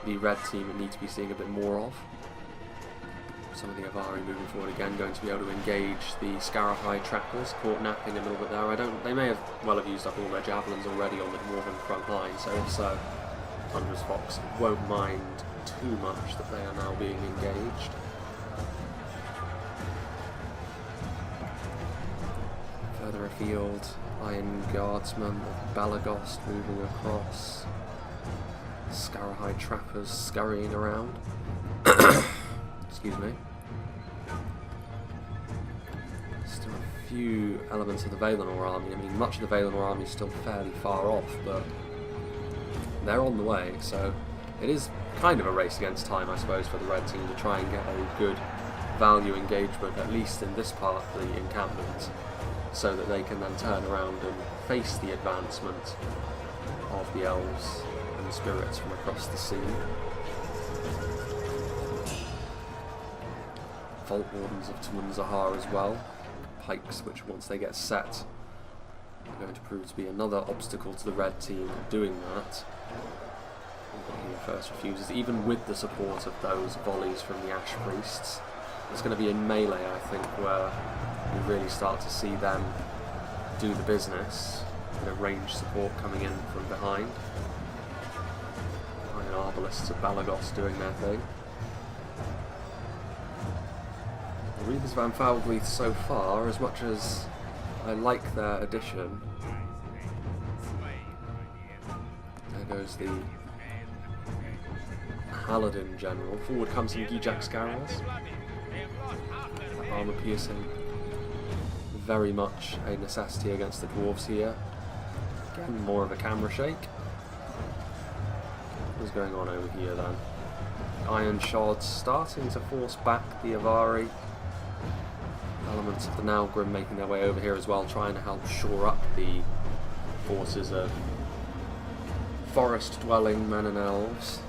the red team would need to be seeing a bit more of. Some of the Avari moving forward again, going to be able to engage the Scarahai trappers, caught napping a little bit there. They may have used up all their javelins already on the Dwarven front line, so if so, Tundra's Fox won't mind too much that they are now being engaged. Further afield, Iron Guardsmen of Balagost moving across. Scarahai trappers scurrying around. Excuse me. Still a few elements of the Valinor army. I mean, much of the Valinor army is still fairly far off, but they're on the way, so it is kind of a race against time, I suppose, for the red team to try and get a good value engagement, at least in this part of the encampment, so that they can then turn around and face the advancement of the elves and spirits from across the sea. Vault Wardens of Tumunzahar as well. Pikes, which once they get set are going to prove to be another obstacle to the red team doing that. He first refuses, even with the support of those volleys from the Ash Priests. It's going to be in melee, I think, where we really start to see them do the business. A bit of range support coming in from behind. Iron Arbalists of Balagost doing their thing. The Reavers of Angband so far, as much as I like their addition, there goes the Haladin general. Forward comes some Gijak Scarras. Armour piercing, very much a necessity against the dwarves here. Again, more of a camera shake. What's going on over here then? Iron Shards starting to force back the Avari. Elements of the Naugrim making their way over here as well, trying to help shore up the forces of forest-dwelling men and elves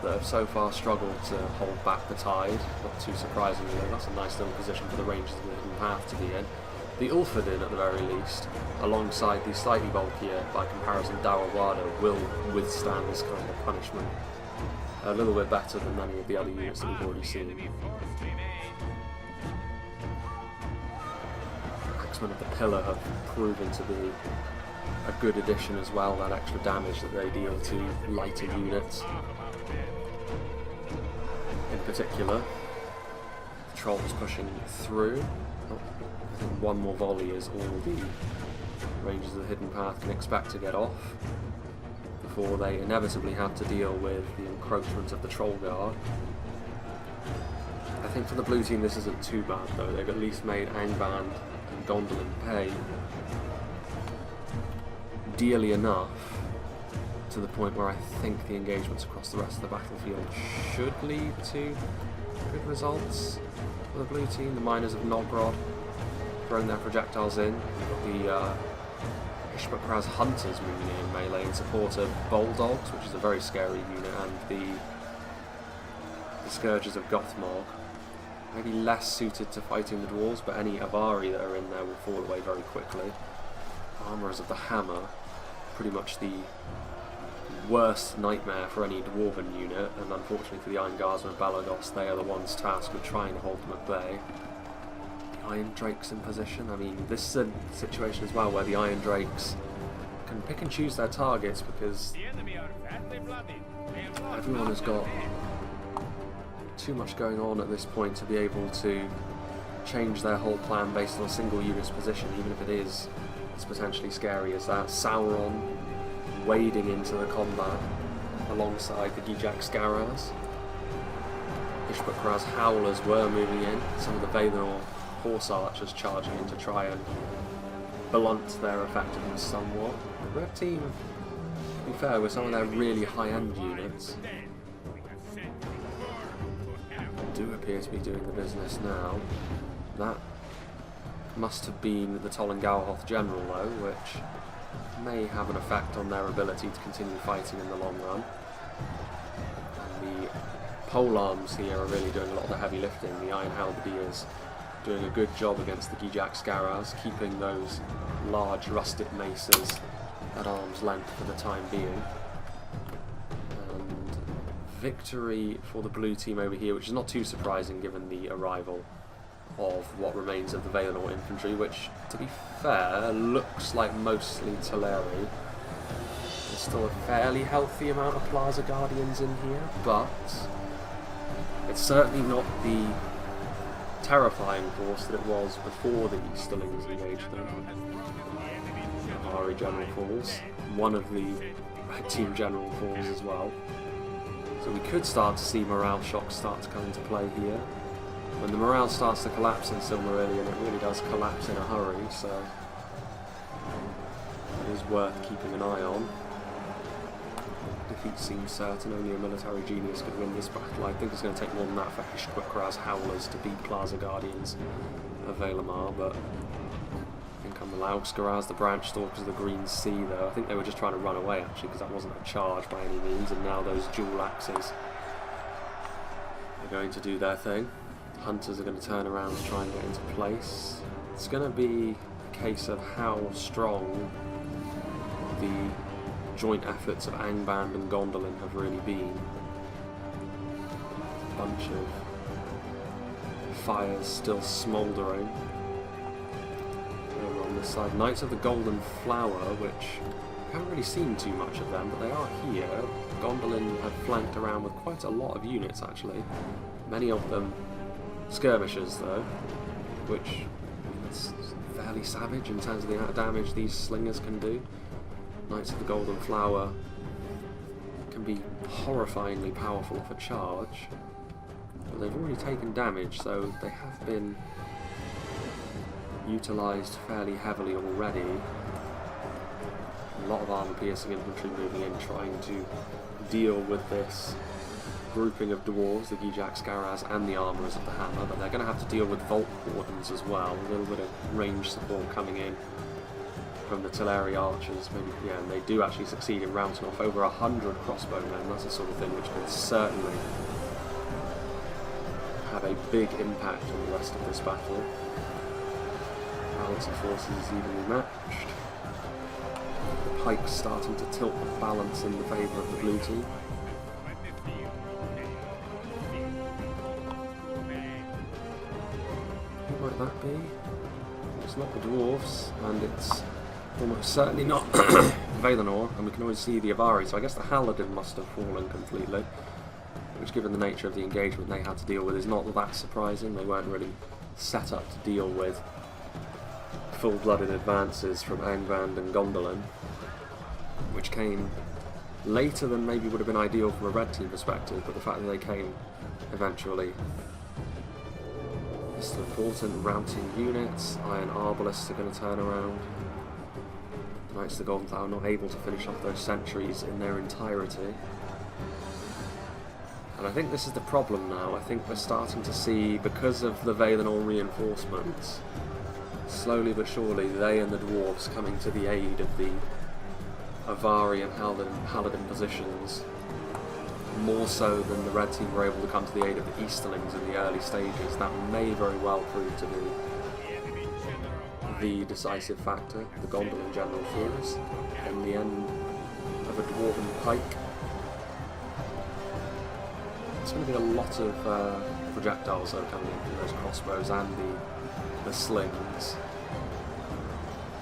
that have so far struggled to hold back the tide. Not too surprisingly, that's a nice little position for the Rangers of the Hidden Path to be in. The Ulfadin, at the very least, alongside the slightly bulkier, by comparison, Darawada, will withstand this kind of punishment a little bit better than many of the other units that we've already seen. Axemen of the Pillar have proven to be a good addition as well, that extra damage that they deal to lighter units. In particular, the trolls pushing through. I think one more volley is all the Rangers of the Hidden Path can expect to get off before they inevitably have to deal with the encroachment of the Troll Guard. I think for the blue team this isn't too bad though. They've at least made Angband and Gondolin pay dearly enough to the point where I think the engagements across the rest of the battlefield should lead to good results for the blue team. The Miners of Nogrod throwing their projectiles in. We've got the Ishbukraz's Hunters moving in melee in support of Bulldogs, which is a very scary unit, and the Scourges of Gothmog. Maybe less suited to fighting the dwarves, but any Avari that are in there will fall away very quickly. Armourers of the Hammer, pretty much the worst nightmare for any Dwarven unit, and unfortunately for the Iron Guardsmen of Balagost, they are the ones tasked with trying to hold them at bay. The Iron Drakes in position. I mean, this is a situation as well where the Iron Drakes can pick and choose their targets because everyone has got too much going on at this point to be able to change their whole plan based on a single unit's position, even if it is as potentially scary as that. Sauron wading into the combat alongside the Gijak Scaraz. Ishbakraz's Howlers were moving in, some of the Valinor horse archers charging in to try and blunt their effectiveness somewhat. The red team, to be fair, with some of their really high-end units, do appear to be doing the business now. That must have been the Tol-Galhoth general though, which may have an effect on their ability to continue fighting in the long run. And the polearms here are really doing a lot of the heavy lifting. The Iron Halberdiers doing a good job against the Gijak Scaraz, keeping those large rusted maces at arm's length for the time being. And victory for the blue team over here, which is not too surprising given the arrival of what remains of the Valinor infantry, which, to be fair, looks like mostly Teleri. There's still a fairly healthy amount of Plaza Guardians in here, but it's certainly not the terrifying force that it was before the Easterlings engaged them. Avari General falls, one of the Red Team General falls as well. So we could start to see morale shocks start to come into play here. When the morale starts to collapse in Silmarillion, it really does collapse in a hurry, so it is worth keeping an eye on. Defeat seems certain, only a military genius could win this battle. I think it's going to take more than that for Ishbakraz's Howlers to beat Plaza Guardians of Valinor, but in come the Lausgaraz, the Branch Stalkers of the Green Sea though. I think they were just trying to run away actually, because that wasn't a charge by any means, and now those dual axes are going to do their thing. Hunters are going to turn around to try and get into place. It's going to be a case of how strong the joint efforts of Angband and Gondolin have really been. A bunch of fires still smouldering over on this side. Knights of the Golden Flower, which I haven't really seen too much of them, but they are here. Gondolin have flanked around with quite a lot of units actually. Many of them skirmishers though, which is fairly savage in terms of the amount of damage these slingers can do. Knights of the Golden Flower can be horrifyingly powerful off a charge, but they've already taken damage, so they have been utilised fairly heavily already. A lot of armour-piercing infantry moving in, trying to deal with this grouping of dwarves, the Gijak Scaraz and the Armourers of the Hammer, but they're going to have to deal with Vault Wardens as well. A little bit of range support coming in from the Teleri archers, maybe, yeah, and they do actually succeed in routing off over 100 crossbowmen. That's the sort of thing which could certainly have a big impact on the rest of this battle. Balance of forces is evenly matched. The pikes starting to tilt the balance in the favour of the blue team. Who might that be? It's not the dwarfs, and it's almost certainly not Valinor, and we can always see the Avari, so I guess the Haladin must have fallen completely, which, given the nature of the engagement they had to deal with, is not that surprising. They weren't really set up to deal with full-blooded advances from Angband and Gondolin, which came later than maybe would have been ideal from a red team perspective, but the fact that they came eventually is still important. Routing units, Iron Arbalists are going to turn around. The Knights of the Golden Flower not able to finish off those sentries in their entirety. And I think this is the problem now. I think we're starting to see, because of the Valinor reinforcements, slowly but surely they and the dwarves coming to the aid of the Avari and Haladin positions, more so than the red team were able to come to the aid of the Easterlings in the early stages. That may very well prove to be the decisive factor. The Gondolin general falls on the end of a dwarven pike. It's going to be a lot of projectiles though coming in from those crossbows and the slings.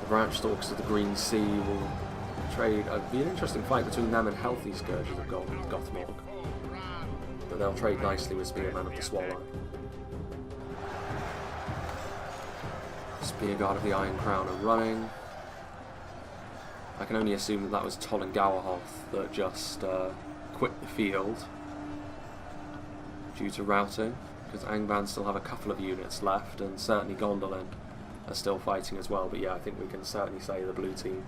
The Branch Stalkers of the Green Sea will trade. It'd be an interesting fight between them and healthy Scourges of Gothmog. But they'll trade nicely with Spearman of the Swallow. Spearguard of the Iron Crown are running. I can only assume that that was Tol-Galhoth that just quit the field due to routing, because Angband still have a couple of units left, and certainly Gondolin are still fighting as well. But yeah, I think we can certainly say the blue team.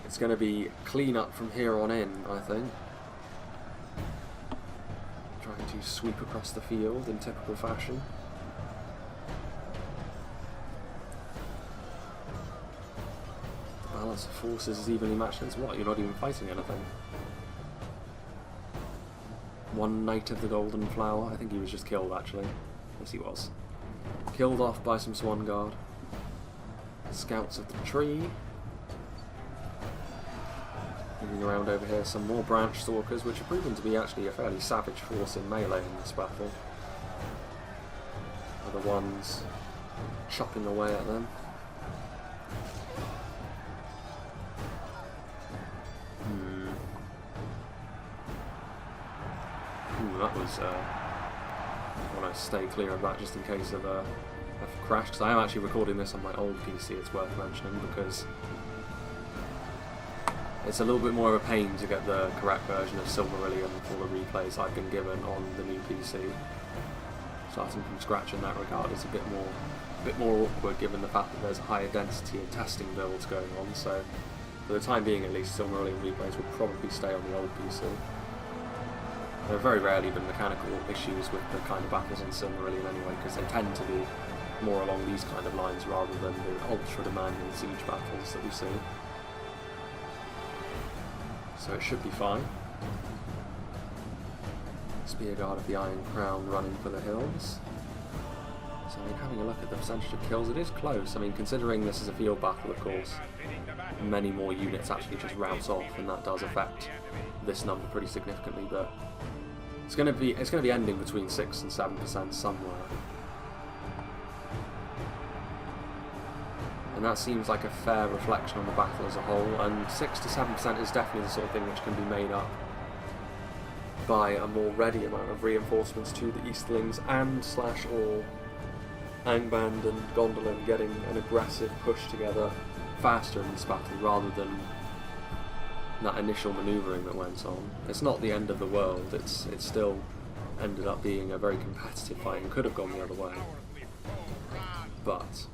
It's going to be clean up from here on in, I think. Trying to sweep across the field in typical fashion. The balance of forces is evenly matched. It's what? You're not even fighting anything. One Knight of the Golden Flower. I think he was just killed, actually. Yes, he was. Killed off by some Swan Guard. Scouts of the Tree. Moving around over here, some more Branch Stalkers, which have proven to be actually a fairly savage force in melee in this battle. Other ones chopping away at them. Ooh, that was... I want to stay clear of that just in case of a crash, because I am actually recording this on my old PC, it's worth mentioning, because it's a little bit more of a pain to get the correct version of Silmarillion for the replays I've been given on the new PC. Starting from scratch in that regard is a bit more awkward, given the fact that there's a higher density of testing builds going on, so for the time being at least, Silmarillion replays will probably stay on the old PC. There have very rarely been mechanical issues with the kind of battles on Silmarillion anyway, because they tend to be more along these kind of lines rather than the ultra-demanding siege battles that we see. So it should be fine. Spearguard of the Iron Crown running for the hills. So I mean, having a look at the percentage of kills, it is close. I mean, considering this is a field battle, of course, many more units actually just rout off, and that does affect this number pretty significantly. But it's going to be ending between 6 and 7% somewhere. And that seems like a fair reflection on the battle as a whole, and 6 to 7% is definitely the sort of thing which can be made up by a more ready amount of reinforcements to the Easterlings and /or Angband and Gondolin getting an aggressive push together faster in this battle rather than that initial manoeuvring that went on. It's not the end of the world, it's still ended up being a very competitive fight and could have gone the other way. But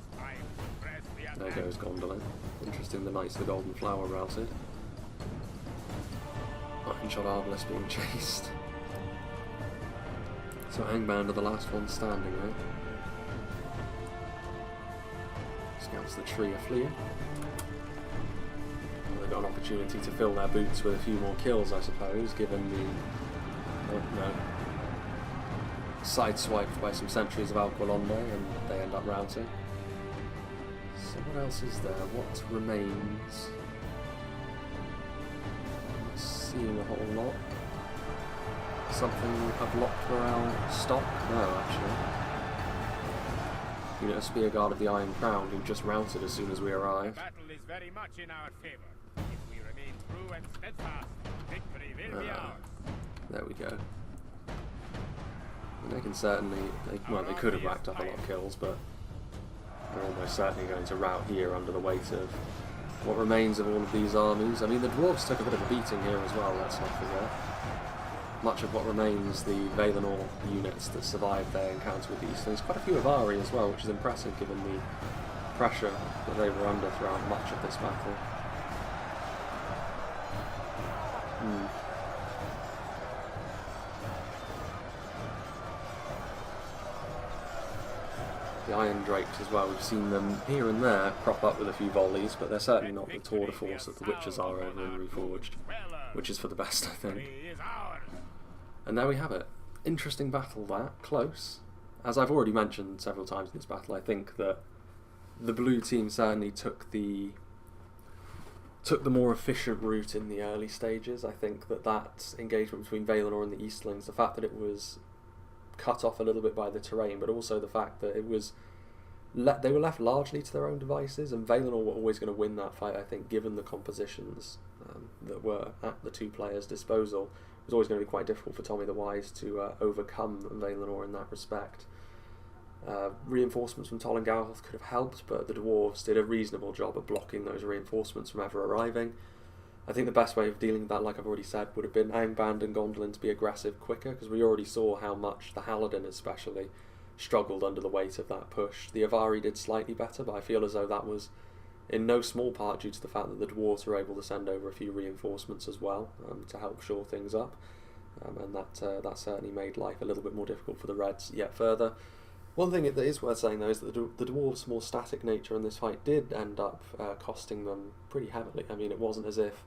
there goes Gondolin. Interesting, the Knights of the Golden Flower routed. Ironshot Arbalest being chased. So Angband are the last ones standing there. Scouts of the Tree are fleeing. Well, they've got an opportunity to fill their boots with a few more kills, I suppose, given the... oh, no. Sideswiped by some sentries of Alqualonde, and they end up routing. So what else is there? What remains? Not seeing a whole lot. Something of locked morale stock? No, actually. You know, a Spearguard of the Iron Crown who just routed as soon as we arrived. Battle is very much in our favor. If we remain true and steadfast, victory will be ours. There we go. And they can certainly, well, they could have racked up a lot of kills, but they're almost certainly going to rout here under the weight of what remains of all of these armies. I mean, the dwarfs took a bit of a beating here as well, let's not forget. Much of what remains, the Valinor units that survived their encounter with the Easterlings. Quite a few Avari as well, which is impressive given the pressure that they were under throughout much of this battle. The Iron Drakes as well, we've seen them here and there crop up with a few volleys, but they're certainly not the tour de force that the Witches are over in Reforged, which is for the best, I think. And there we have it. Interesting battle that, close. As I've already mentioned several times in this battle, I think that the blue team certainly took the more efficient route in the early stages. I think that engagement between Valinor and the Easterlings, the fact that it was cut off a little bit by the terrain, but also the fact that it was they were left largely to their own devices, and Valinor were always going to win that fight, I think, given the compositions that were at the two players' disposal. It was always going to be quite difficult for Tommy the Wise to overcome Valinor in that respect. Reinforcements from Tol-Galhoth could have helped, but the dwarves did a reasonable job at blocking those reinforcements from ever arriving. I think the best way of dealing with that, like I've already said, would have been Angband and Gondolin to be aggressive quicker, because we already saw how much the Haladin especially struggled under the weight of that push. The Avari did slightly better, but I feel as though that was in no small part due to the fact that the dwarves were able to send over a few reinforcements as well to help shore things up, and that certainly made life a little bit more difficult for the Reds yet further. One thing that is worth saying though is that the dwarves' more static nature in this fight did end up costing them pretty heavily. I mean, it wasn't as if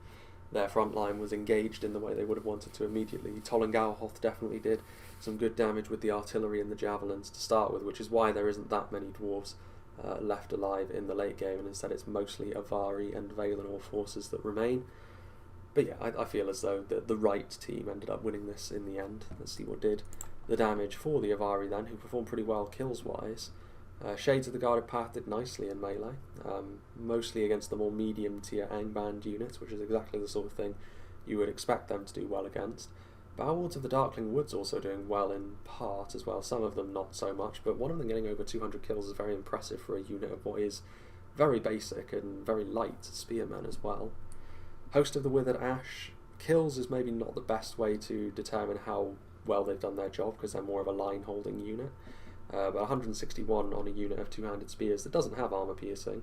their front line was engaged in the way they would have wanted to immediately. Tol-Galhoth definitely did some good damage with the artillery and the javelins to start with, which is why there isn't that many dwarves left alive in the late game, and instead it's mostly Avari and Valinor forces that remain. But yeah, I feel as though the right team ended up winning this in the end. Let's see what did the damage for the Avari then, who performed pretty well kills-wise. Shades of the Guarded Path did nicely in melee, mostly against the more medium-tier Angband units, which is exactly the sort of thing you would expect them to do well against. Bowards of the Darkling Woods also doing well in part as well, some of them not so much, but one of them getting over 200 kills is very impressive for a unit of what is very basic and very light spearmen as well. Host of the Withered Ash, kills is maybe not the best way to determine how well they've done their job, because they're more of a line-holding unit. But 161 on a unit of two-handed spears that doesn't have armour piercing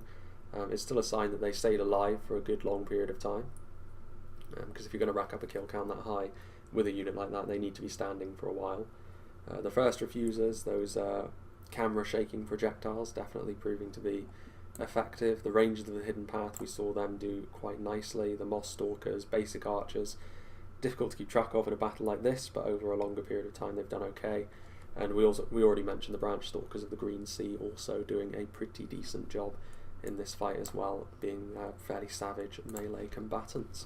is still a sign that they stayed alive for a good long period of time, because if you're going to rack up a kill count that high with a unit like that, they need to be standing for a while. The first refusers, those camera shaking projectiles, definitely proving to be effective. The Rangers of the Hidden Path, we saw them do quite nicely. The Moss Stalkers, basic archers, difficult to keep track of in a battle like this, but over a longer period of time they've done okay. And we already mentioned the Branch Stalkers of the Green Sea also doing a pretty decent job in this fight as well, being fairly savage melee combatants.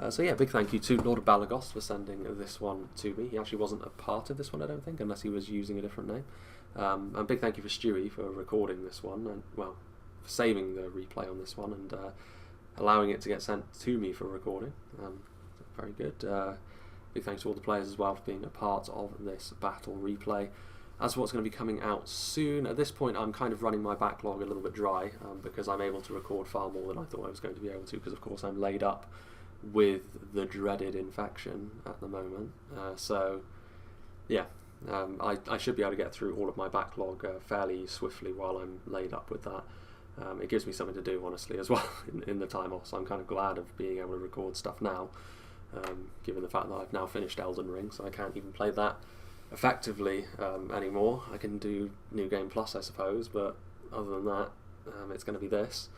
So yeah, big thank you to Lord of Balagost for sending this one to me. He actually wasn't a part of this one, I don't think, unless he was using a different name. And big thank you for Stewie for recording this one, and well, for saving the replay on this one and allowing it to get sent to me for recording. Very good. Big thanks to all the players as well for being a part of this battle replay. As for what's going to be coming out soon, at this point I'm kind of running my backlog a little bit dry because I'm able to record far more than I thought I was going to be able to, because of course I'm laid up with the dreaded infection at the moment. So yeah, I should be able to get through all of my backlog fairly swiftly while I'm laid up with that. It gives me something to do, honestly, as well in the time off, so I'm kind of glad of being able to record stuff now. Given the fact that I've now finished Elden Ring, so I can't even play that effectively anymore. I can do New Game Plus, I suppose, but other than that, it's going to be this.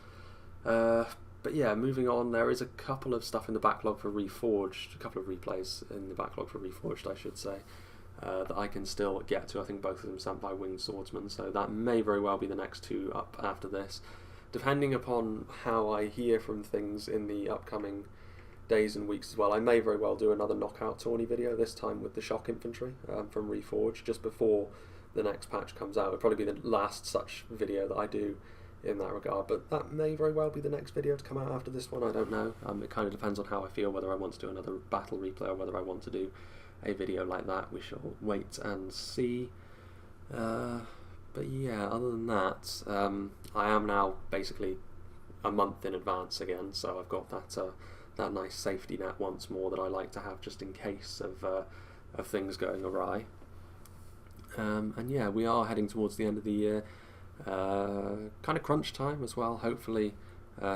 But yeah, moving on, there is a couple of stuff in the backlog for Reforged, a couple of replays in the backlog for Reforged, I should say, that I can still get to. I think both of them sent by Winged Swordsman, so that may very well be the next two up after this. Depending upon how I hear from things in the upcoming days and weeks as well, I may very well do another knockout tourney video, this time with the Shock Infantry from Reforged, just before the next patch comes out. It'll probably be the last such video that I do in that regard, but that may very well be the next video to come out after this one, I don't know. It kind of depends on how I feel, whether I want to do another battle replay or whether I want to do a video like that. We shall wait and see. But yeah, other than that, I am now basically a month in advance again, so I've got that nice safety net once more that I like to have just in case of things going awry. And yeah, we are heading towards the end of the year. Kind of crunch time as well. Hopefully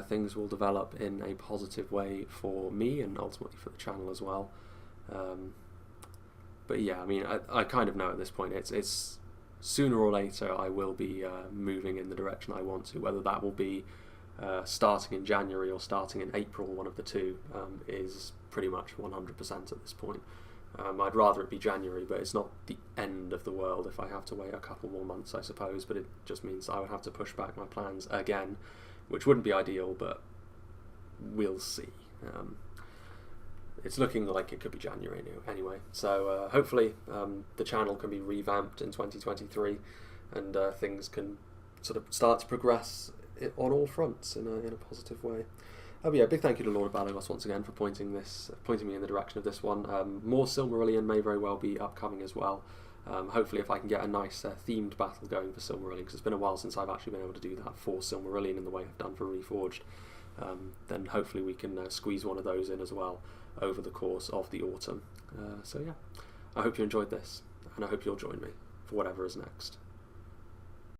things will develop in a positive way for me and ultimately for the channel as well. But yeah, I mean, I kind of know at this point it's sooner or later I will be moving in the direction I want to. Whether that will be starting in January or starting in April, one of the two, is pretty much 100% at this point. I'd rather it be January, but it's not the end of the world if I have to wait a couple more months, I suppose, but it just means I would have to push back my plans again, which wouldn't be ideal, but we'll see. It's looking like it could be January anyway, so hopefully the channel can be revamped in 2023 and things can sort of start to progress on all fronts in a positive way. Yeah, big thank you to Lord of Balagos once again for pointing me in the direction of this one. More Silmarillion may very well be upcoming as well. Hopefully if I can get a nice themed battle going for Silmarillion, because it's been a while since I've actually been able to do that for Silmarillion in the way I've done for Reforged, then hopefully we can squeeze one of those in as well over the course of the autumn. So yeah, I hope you enjoyed this, and I hope you'll join me for whatever is next.